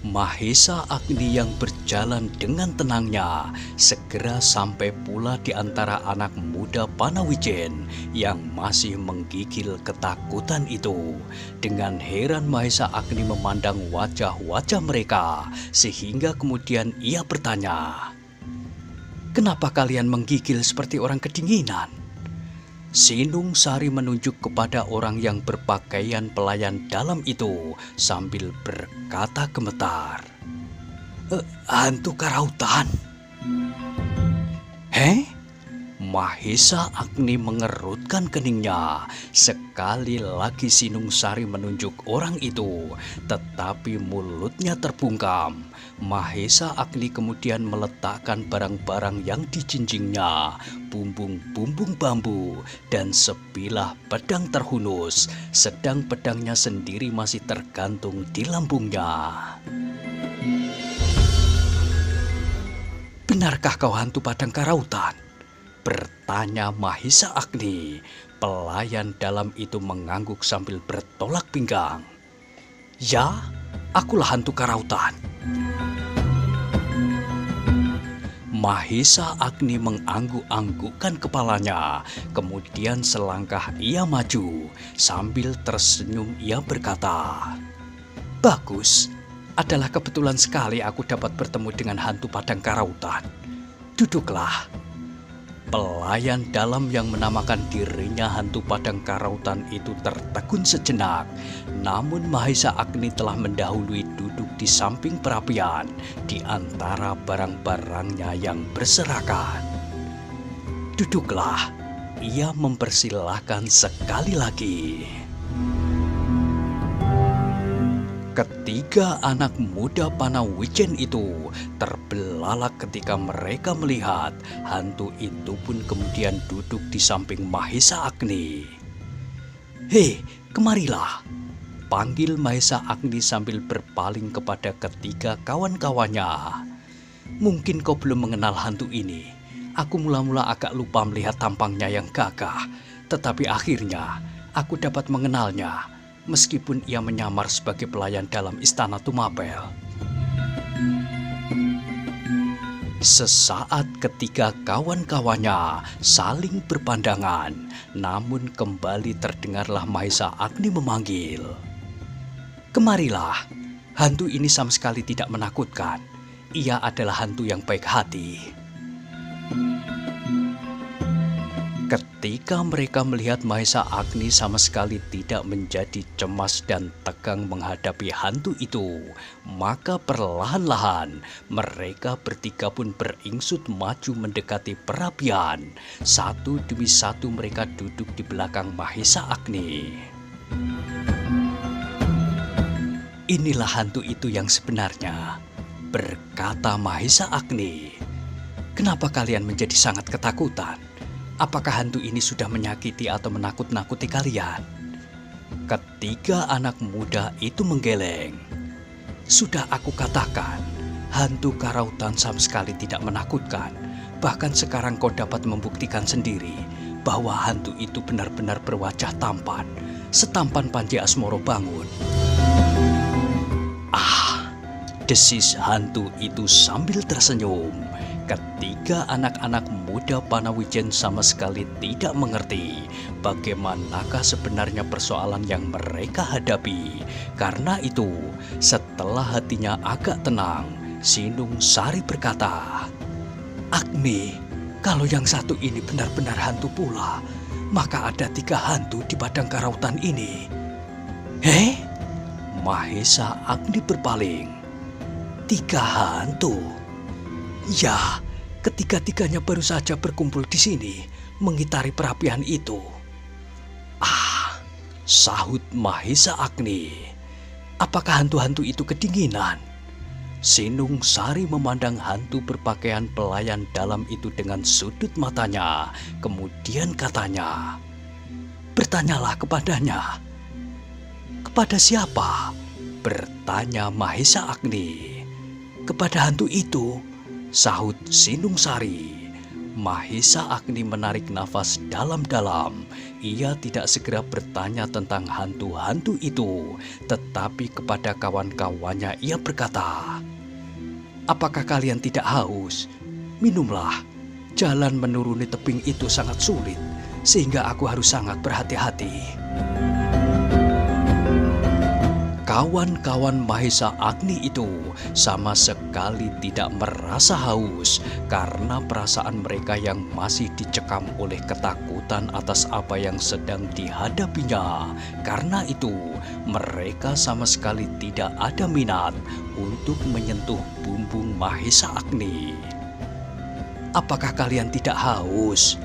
Mahesa Agni yang berjalan dengan tenangnya segera sampai pula di antara anak muda Panawijen yang masih menggigil ketakutan itu. Dengan heran Mahesa Agni memandang wajah-wajah mereka, sehingga kemudian ia bertanya, "Kenapa kalian menggigil seperti orang kedinginan?" Sinung Sari menunjuk kepada orang yang berpakaian pelayan dalam itu sambil berkata gemetar, "Hantu karautan." "Heh?" Mahesa Agni mengerutkan keningnya. Sekali lagi Sinungsari menunjuk orang itu, tetapi mulutnya terbungkam. Mahesa Agni kemudian meletakkan barang-barang yang dijinjingnya, bumbung-bumbung bambu, dan sebilah pedang terhunus, sedang pedangnya sendiri masih tergantung di lambungnya. "Benarkah kau hantu Padang Karautan?" bertanya Mahesa Agni. Pelayan dalam itu mengangguk sambil bertolak pinggang. "Ya, akulah hantu Karautan." Mahesa Agni mengangguk-anggukkan kepalanya. Kemudian selangkah ia maju. Sambil tersenyum ia berkata, "Bagus, adalah kebetulan sekali aku dapat bertemu dengan hantu Padang Karautan. Duduklah." Pelayan dalam yang menamakan dirinya hantu Padang Karautan itu tertegun sejenak. Namun Mahesa Agni telah mendahului duduk di samping perapian di antara barang-barangnya yang berserakan. "Duduklah," ia mempersilahkan sekali lagi. Ketiga anak muda Panawijen itu terbelalak ketika mereka melihat hantu itu pun kemudian duduk di samping Mahesa Agni. "Hei, kemarilah," panggil Mahesa Agni sambil berpaling kepada ketiga kawan-kawannya. "Mungkin kau belum mengenal hantu ini. Aku mula-mula agak lupa melihat tampangnya yang gagah, tetapi akhirnya aku dapat mengenalnya. Meskipun ia menyamar sebagai pelayan dalam istana Tumapel." Sesaat ketiga kawan-kawannya saling berpandangan, namun kembali terdengarlah Mahesa Agni memanggil, "Kemarilah, hantu ini sama sekali tidak menakutkan. Ia adalah hantu yang baik hati." Ketika mereka melihat Mahesa Agni sama sekali tidak menjadi cemas dan tegang menghadapi hantu itu, maka perlahan-lahan mereka bertiga pun beringsut maju mendekati perapian. Satu demi satu mereka duduk di belakang Mahesa Agni. "Inilah hantu itu yang sebenarnya," berkata Mahesa Agni. "Kenapa kalian menjadi sangat ketakutan? Apakah hantu ini sudah menyakiti atau menakut-nakuti kalian?" Ketiga anak muda itu menggeleng. "Sudah aku katakan, hantu Karautan sama sekali tidak menakutkan. Bahkan sekarang kau dapat membuktikan sendiri bahwa hantu itu benar-benar berwajah tampan, setampan Panji Asmoro Bangun." "Ah," desis hantu itu sambil tersenyum. Ketiga anak-anak muda Panawijen sama sekali tidak mengerti bagaimanakah sebenarnya persoalan yang mereka hadapi. Karena itu, setelah hatinya agak tenang, Sinungsari berkata, "Agni, kalau yang satu ini benar-benar hantu pula, maka ada 3 hantu di Padang Karautan ini." "Heh?" Mahesa Agni berpaling. "3 hantu? Ya, ketiga-tiganya baru saja berkumpul di sini, mengitari perapian itu." "Ah," sahut Mahesa Agni. "Apakah hantu-hantu itu kedinginan?" Sinungsari memandang hantu berpakaian pelayan dalam itu dengan sudut matanya. Kemudian katanya, "Bertanyalah kepadanya." "Kepada siapa?" bertanya Mahesa Agni. "Kepada hantu itu," sahut Sinungsari. Mahesa Agni menarik nafas dalam-dalam. Ia tidak segera bertanya tentang hantu-hantu itu, tetapi kepada kawan-kawannya ia berkata, "Apakah kalian tidak haus? Minumlah. Jalan menuruni tebing itu sangat sulit, sehingga aku harus sangat berhati-hati." Kawan-kawan Mahesa Agni itu sama sekali tidak merasa haus karena perasaan mereka yang masih dicekam oleh ketakutan atas apa yang sedang dihadapinya. Karena itu, mereka sama sekali tidak ada minat untuk menyentuh bumbung Mahesa Agni. "Apakah kalian tidak haus?"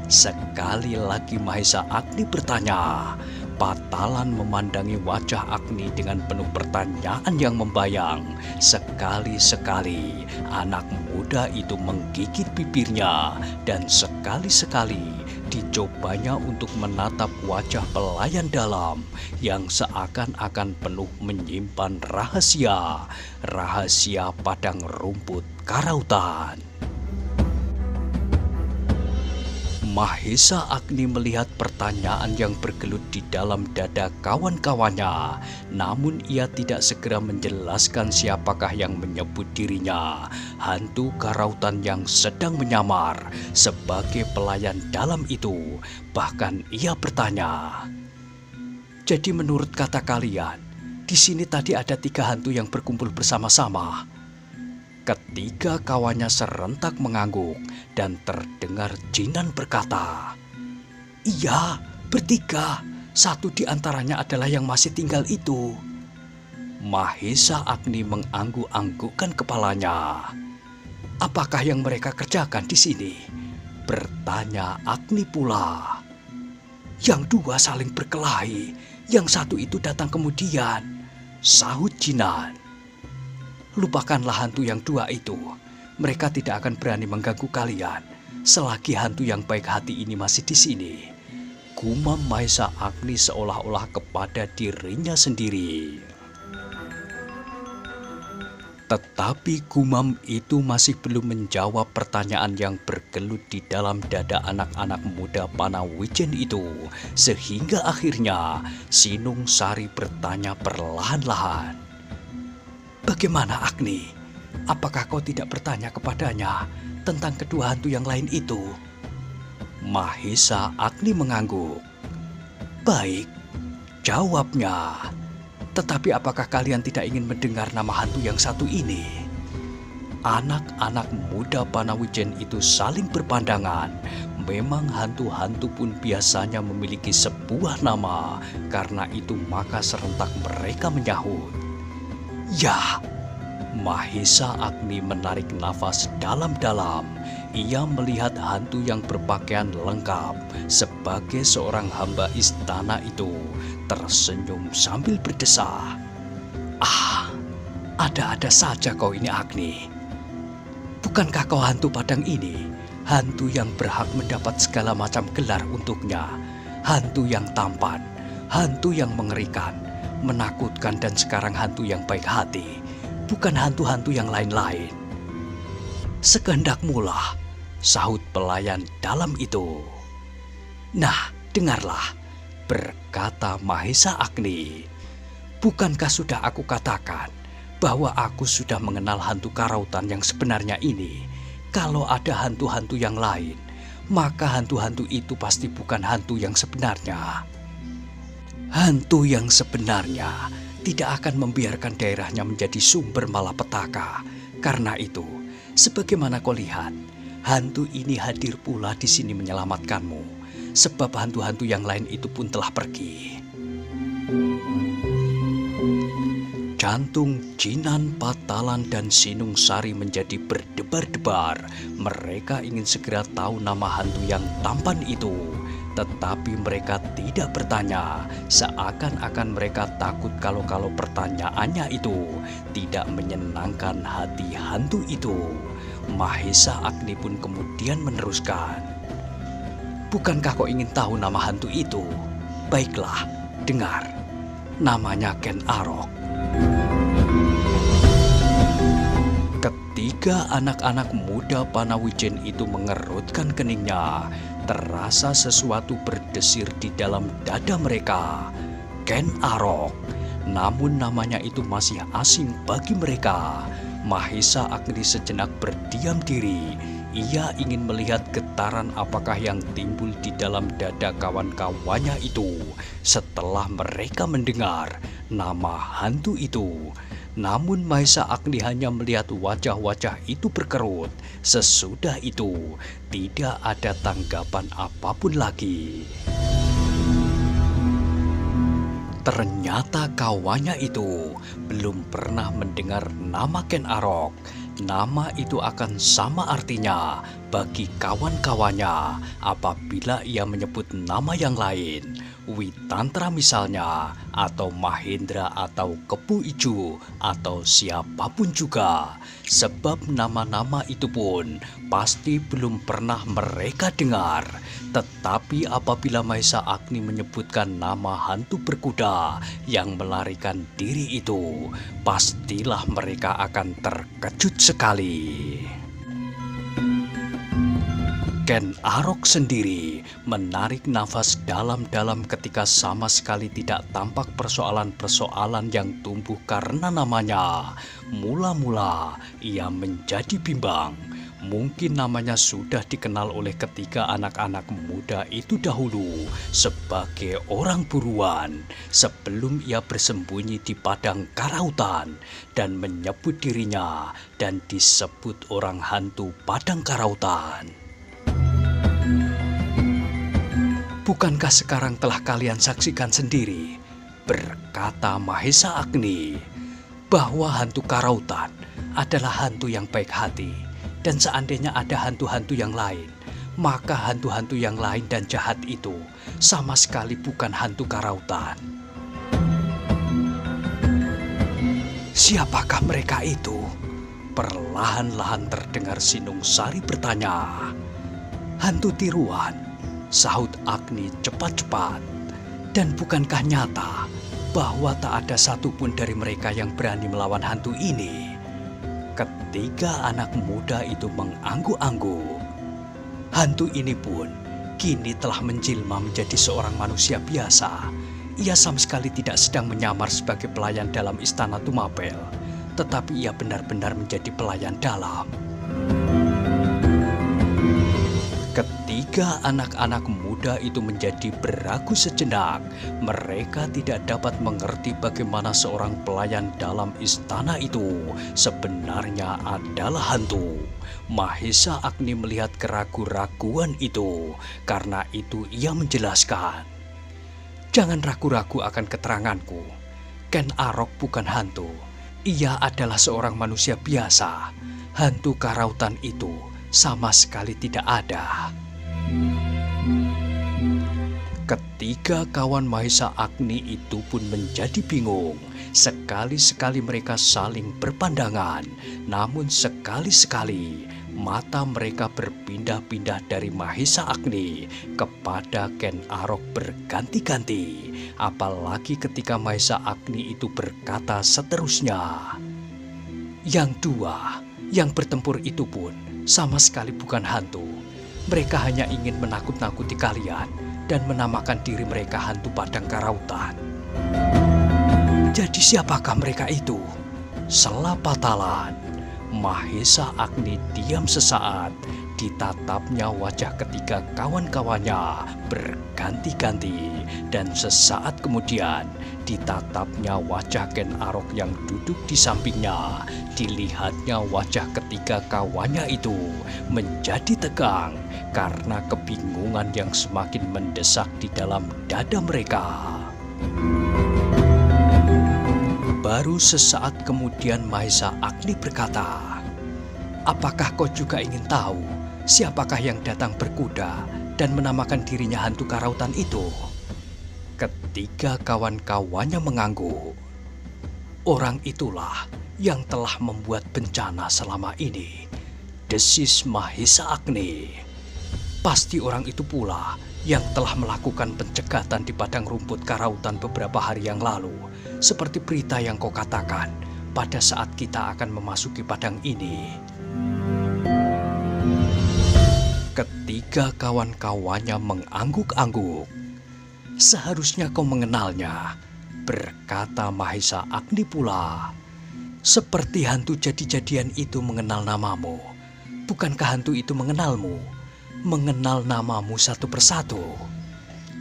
Sekali lagi Mahesa Agni bertanya. Patalan memandangi wajah Agni dengan penuh pertanyaan yang membayang. Sekali-sekali anak muda itu menggigit bibirnya dan sekali-sekali dicobanya untuk menatap wajah pelayan dalam yang seakan-akan penuh menyimpan rahasia padang rumput karautan. Mahesa Agni melihat pertanyaan yang bergelut di dalam dada kawan-kawannya, namun ia tidak segera menjelaskan siapakah yang menyebut dirinya hantu karautan yang sedang menyamar sebagai pelayan dalam itu. Bahkan ia bertanya, "Jadi menurut kata kalian, di sini tadi ada 3 hantu yang berkumpul bersama-sama?" Ketiga kawannya serentak mengangguk dan terdengar Jinan berkata, "Iya, bertiga. Satu di antaranya adalah yang masih tinggal itu." Mahesa Agni mengangguk-anggukkan kepalanya. "Apakah yang mereka kerjakan di sini?" bertanya Agni pula. "Yang 2 saling berkelahi, yang 1 itu datang kemudian," sahut Jinan. "Lupakanlah hantu yang 2 itu. Mereka tidak akan berani mengganggu kalian selagi hantu yang baik hati ini masih di sini," gumam Mahesa Agni seolah-olah kepada dirinya sendiri. Tetapi gumam itu masih belum menjawab pertanyaan yang bergelut di dalam dada anak-anak muda Panawijen itu, sehingga akhirnya Sinung Sari bertanya perlahan-lahan, "Bagaimana Agni? Apakah kau tidak bertanya kepadanya tentang kedua hantu yang lain itu?" Mahesa Agni mengangguk. "Baik," jawabnya. "Tetapi apakah kalian tidak ingin mendengar nama hantu yang 1 ini?" Anak-anak muda Panawijen itu saling berpandangan. Memang hantu-hantu pun biasanya memiliki sebuah nama. Karena itu maka serentak mereka menyahut, "Ya." Mahesa Agni menarik nafas dalam-dalam. Ia melihat hantu yang berpakaian lengkap sebagai seorang hamba istana itu tersenyum sambil berdesah. "Ah, ada-ada saja kau ini Agni. Bukankah kau hantu padang ini? Hantu yang berhak mendapat segala macam gelar untuknya. Hantu yang tampan, hantu yang mengerikan, menakutkan dan sekarang hantu yang baik hati. Bukan hantu-hantu yang lain-lain." "Sekehendakmu lah," sahut pelayan dalam itu. "Nah, dengarlah," berkata Mahesa Agni. "Bukankah sudah aku katakan bahwa aku sudah mengenal hantu karautan yang sebenarnya ini? Kalau ada hantu-hantu yang lain, maka hantu-hantu itu pasti bukan hantu yang sebenarnya. Hantu yang sebenarnya tidak akan membiarkan daerahnya menjadi sumber malapetaka. Karena itu, sebagaimana kau lihat, hantu ini hadir pula di sini menyelamatkanmu, sebab hantu-hantu yang lain itu pun telah pergi." Jantung Jinan, Patalan, dan Sinung Sari menjadi berdebar-debar. Mereka ingin segera tahu nama hantu yang tampan itu. Tetapi mereka tidak bertanya, seakan-akan mereka takut kalau pertanyaannya itu tidak menyenangkan hati hantu itu. Mahesa Agni pun kemudian meneruskan, "Bukankah kau ingin tahu nama hantu itu? Baiklah, dengar. Namanya Ken Arok." Ketiga anak-anak muda Panawijen itu mengerutkan keningnya. Terasa sesuatu berdesir di dalam dada mereka. Ken Arok. Namun namanya itu masih asing bagi mereka. Mahesa Agni sejenak berdiam diri. Ia ingin melihat getaran apakah yang timbul di dalam dada kawan-kawannya itu setelah mereka mendengar nama hantu itu. Namun Mahesa Agni hanya melihat wajah-wajah itu berkerut. Sesudah itu tidak ada tanggapan apapun lagi. Ternyata kawannya itu belum pernah mendengar nama Ken Arok. Nama itu akan sama artinya bagi kawan-kawannya apabila ia menyebut nama yang lain, Witantra misalnya, atau Mahendra atau Kepu Ijo, atau siapapun juga. Sebab nama-nama itu pun pasti belum pernah mereka dengar. Tetapi apabila Mahesa Agni menyebutkan nama hantu berkuda yang melarikan diri itu, pastilah mereka akan terkejut sekali. Ken Arok sendiri menarik nafas dalam-dalam ketika sama sekali tidak tampak persoalan-persoalan yang tumbuh karena namanya. Mula-mula ia menjadi bimbang. Mungkin namanya sudah dikenal oleh ketiga anak-anak muda itu dahulu sebagai orang buruan sebelum ia bersembunyi di padang karautan dan menyebut dirinya dan disebut orang hantu padang karautan. Bukankah sekarang telah kalian saksikan sendiri, berkata Mahesa Agni, bahwa hantu karautan adalah hantu yang baik hati, dan seandainya ada hantu-hantu yang lain, maka hantu-hantu yang lain dan jahat itu sama sekali bukan hantu karautan. Siapakah mereka itu? Perlahan-lahan terdengar Sinungsari bertanya. Hantu tiruan, sahut Agni cepat-cepat. Dan bukankah nyata bahwa tak ada satupun dari mereka yang berani melawan hantu ini? Ketiga anak muda itu mengangguk-angguk. Hantu ini pun kini telah menjelma menjadi seorang manusia biasa. Ia sama sekali tidak sedang menyamar sebagai pelayan dalam istana Tumapel, tetapi ia benar-benar menjadi pelayan dalam. Ketiga anak-anak muda itu menjadi beragu sejenak. Mereka tidak dapat mengerti bagaimana seorang pelayan dalam istana itu sebenarnya adalah hantu. Mahesa Agni melihat keraguan-raguan itu. Karena itu ia menjelaskan. Jangan ragu-ragu akan keteranganku. Ken Arok bukan hantu. Ia adalah seorang manusia biasa. Hantu karautan itu sama sekali tidak ada. Ketiga kawan Mahesa Agni itu pun menjadi bingung. Sekali-sekali mereka saling berpandangan, namun sekali-sekali mata mereka berpindah-pindah dari Mahesa Agni kepada Ken Arok berganti-ganti. Apalagi ketika Mahesa Agni itu berkata seterusnya. Yang dua, yang bertempur itu pun sama sekali bukan hantu. Mereka hanya ingin menakut-nakuti kalian dan menamakan diri mereka hantu padang karautan. Jadi siapakah mereka itu? Selapatalan, Mahesa Agni diam sesaat. Ditatapnya wajah ketiga kawan-kawannya berganti-ganti. Dan sesaat kemudian ditatapnya wajah Ken Arok yang duduk di sampingnya. Dilihatnya wajah ketiga kawannya itu menjadi tegang karena kebingungan yang semakin mendesak di dalam dada mereka. Baru sesaat kemudian Mahesa Agni berkata, "Apakah kau juga ingin tahu siapakah yang datang berkuda dan menamakan dirinya hantu karautan itu?" Ketiga kawan-kawannya mengangguk. "Orang itulah yang telah membuat bencana selama ini," desis Mahesa Agni. "Pasti orang itu pula yang telah melakukan pencegatan di padang rumput karautan beberapa hari yang lalu, seperti berita yang kau katakan pada saat kita akan memasuki padang ini." Ketiga kawan-kawannya mengangguk-angguk. "Seharusnya kau mengenalnya," berkata Mahesa Agni pula. "Seperti hantu jadi-jadian itu mengenal namamu. Bukankah hantu itu mengenalmu? Mengenal namamu satu persatu?"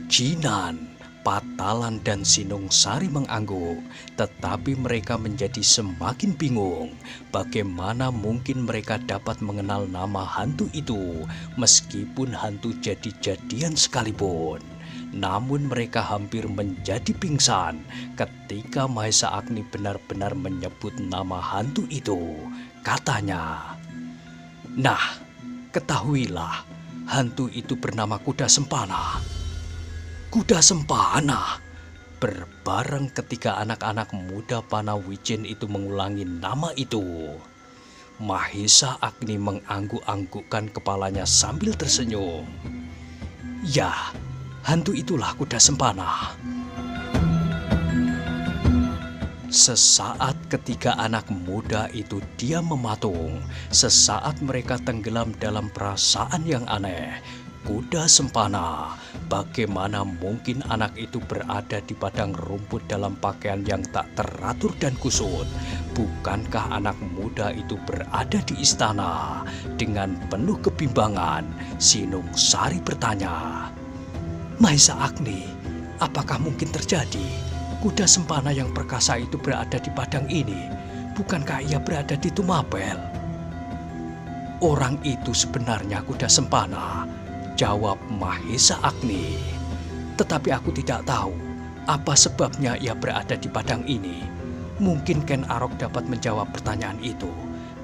Jinan, Patalan, dan Sinungsari mengangguk, tetapi mereka menjadi semakin bingung. Bagaimana mungkin mereka dapat mengenal nama hantu itu, meskipun hantu jadi-jadian sekalipun. Namun mereka hampir menjadi pingsan ketika Mahesa Agni benar-benar menyebut nama hantu itu. Katanya, "Nah, Ketahuilah, hantu itu bernama Kuda Sempana. Kuda Sempana. Berbareng ketika anak-anak muda Panawijin itu mengulangi nama itu, Mahesa Agni mengangguk-anggukkan kepalanya sambil tersenyum. Ya, hantu itulah Kuda Sempana. Sesaat ketika anak muda itu diam mematung, sesaat mereka tenggelam dalam perasaan yang aneh. Kuda Sempana, bagaimana mungkin anak itu berada di padang rumput dalam pakaian yang tak teratur dan kusut? Bukankah anak muda itu berada di istana? Dengan penuh kebimbangan, Sinung Sari bertanya, Mahesa Agni, apakah mungkin terjadi? Kuda Sempana yang perkasa itu berada di padang ini. Bukankah ia berada di Tumapel? Orang itu sebenarnya Kuda Sempana, jawab Mahesa Agni. Tetapi aku tidak tahu apa sebabnya ia berada di padang ini. Mungkin Ken Arok dapat menjawab pertanyaan itu.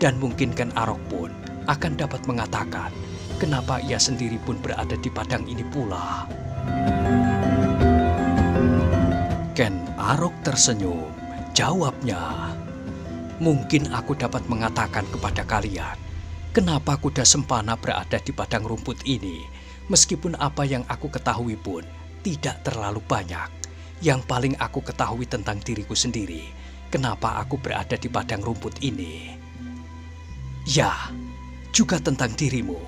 Dan mungkin Ken Arok pun akan dapat mengatakan kenapa ia sendiri pun berada di padang ini pula. Ken Arok tersenyum. Jawabnya, mungkin aku dapat mengatakan kepada kalian kenapa Kuda Sempana berada di padang rumput ini. Meskipun apa yang aku ketahui pun tidak terlalu banyak. Yang paling aku ketahui tentang diriku sendiri, kenapa aku berada di padang rumput ini. Ya, juga tentang dirimu,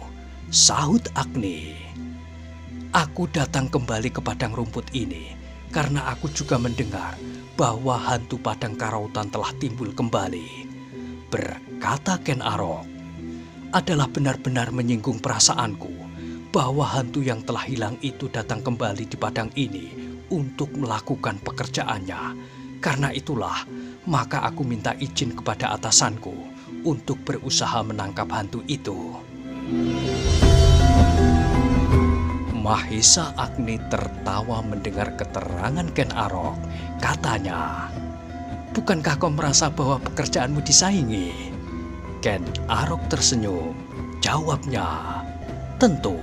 sahut Agni. Aku datang kembali ke padang rumput ini karena aku juga mendengar bahwa hantu padang karautan telah timbul kembali. Berkata Ken Arok, adalah benar-benar menyinggung perasaanku bahwa hantu yang telah hilang itu datang kembali di padang ini untuk melakukan pekerjaannya. Karena itulah, maka aku minta izin kepada atasanku untuk berusaha menangkap hantu itu. Mahesa Agni tertawa mendengar keterangan Ken Arok. Katanya, bukankah kau merasa bahwa pekerjaanmu disaingi? Ken Arok tersenyum. Jawabnya, tentu.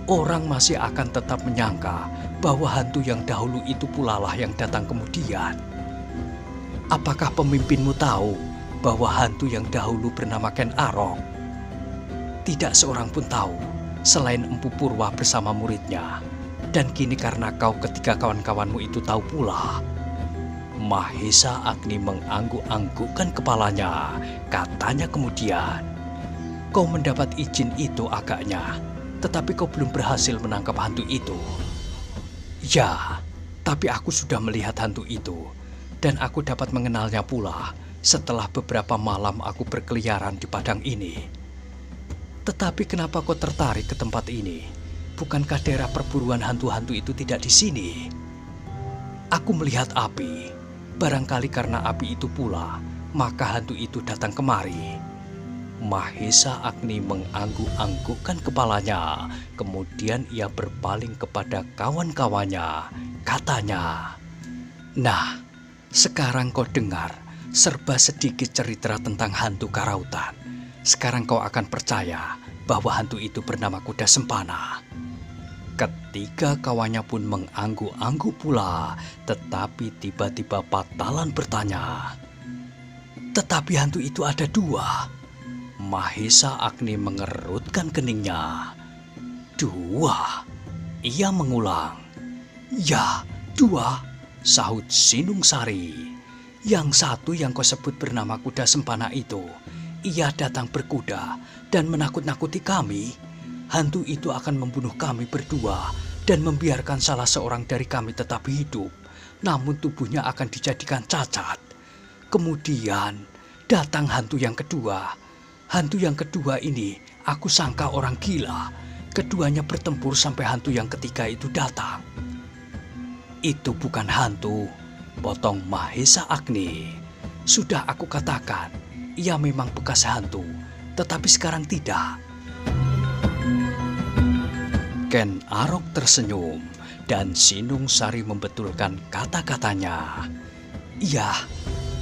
Orang masih akan tetap menyangka bahwa hantu yang dahulu itu pula lah yang datang kemudian. Apakah pemimpinmu tahu bahwa hantu yang dahulu bernama Ken Arok? Tidak seorang pun tahu selain Empu Purwa bersama muridnya. Dan kini karena kau ketiga kawan-kawanmu itu tahu pula. Mahesa Agni mengangguk-anggukkan kepalanya. Katanya kemudian, kau mendapat izin itu agaknya, tetapi kau belum berhasil menangkap hantu itu. Ya, tapi aku sudah melihat hantu itu, dan aku dapat mengenalnya pula setelah beberapa malam aku berkeliaran di padang ini. Tetapi kenapa kau tertarik ke tempat ini? Bukankah daerah perburuan hantu-hantu itu tidak di sini? Aku melihat api. Barangkali karena api itu pula, maka hantu itu datang kemari. Mahesa Agni mengangguk-anggukkan kepalanya. Kemudian ia berpaling kepada kawan-kawannya. Katanya, nah, sekarang kau dengar serba sedikit cerita tentang hantu karautan. Sekarang kau akan percaya bahwa hantu itu bernama Kuda Sempana. Ketiga kawannya pun mengangguk-angguk pula. Tetapi tiba-tiba Patalan bertanya, tetapi hantu itu ada dua. Mahesa Agni mengerutkan keningnya. Dua? Ia mengulang. Ya, dua, sahut Sinung Sari. Yang satu yang kau sebut bernama Kuda Sempana itu, ia datang berkuda dan menakut-nakuti kami. Hantu itu akan membunuh kami berdua dan membiarkan salah seorang dari kami tetap hidup, namun tubuhnya akan dijadikan cacat. Kemudian datang hantu yang kedua. Hantu yang kedua ini aku sangka orang gila. Keduanya bertempur sampai hantu yang ketiga itu datang. Itu bukan hantu, potong Mahesa Agni. Sudah aku katakan, ia memang bekas hantu, tetapi sekarang tidak. Ken Arok tersenyum dan Sinung Sari membetulkan kata-katanya. Iya,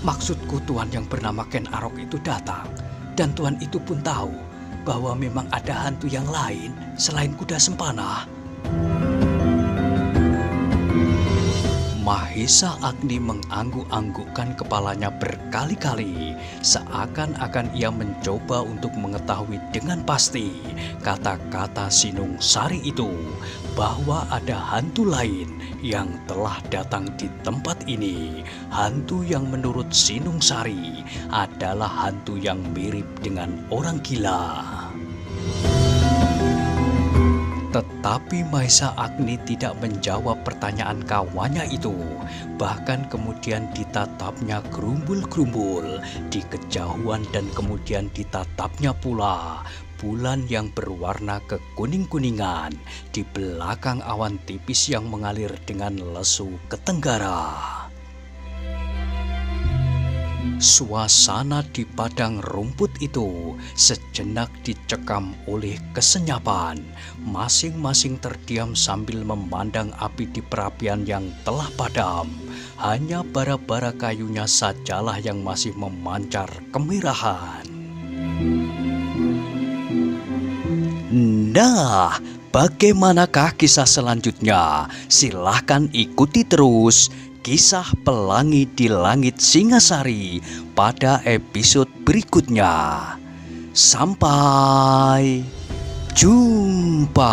maksudku tuan yang bernama Ken Arok itu datang. Dan tuan itu pun tahu bahwa memang ada hantu yang lain selain kuda sempana? Mahesa Agni mengangguk-anggukkan kepalanya berkali-kali, seakan-akan ia mencoba untuk mengetahui dengan pasti kata-kata Sinung Sari itu, bahwa ada hantu lain yang telah datang di tempat ini. Hantu yang menurut Sinung Sari adalah hantu yang mirip dengan orang gila. Tetapi Mahesa Agni tidak menjawab pertanyaan kawannya itu. Bahkan kemudian ditatapnya gerumbul-gerumbul di kejauhan, dan kemudian ditatapnya pula bulan yang berwarna kekuning-kuningan di belakang awan tipis yang mengalir dengan lesu ke tenggara. Suasana di padang rumput itu sejenak dicekam oleh kesenyapan. Masing-masing terdiam sambil memandang api di perapian yang telah padam. Hanya bara-bara kayunya sajalah yang masih memancar kemerahan. Nah, bagaimanakah kisah selanjutnya? Silahkan ikuti terus Kisah Pelangi di Langit Singasari pada episode berikutnya. Sampai jumpa.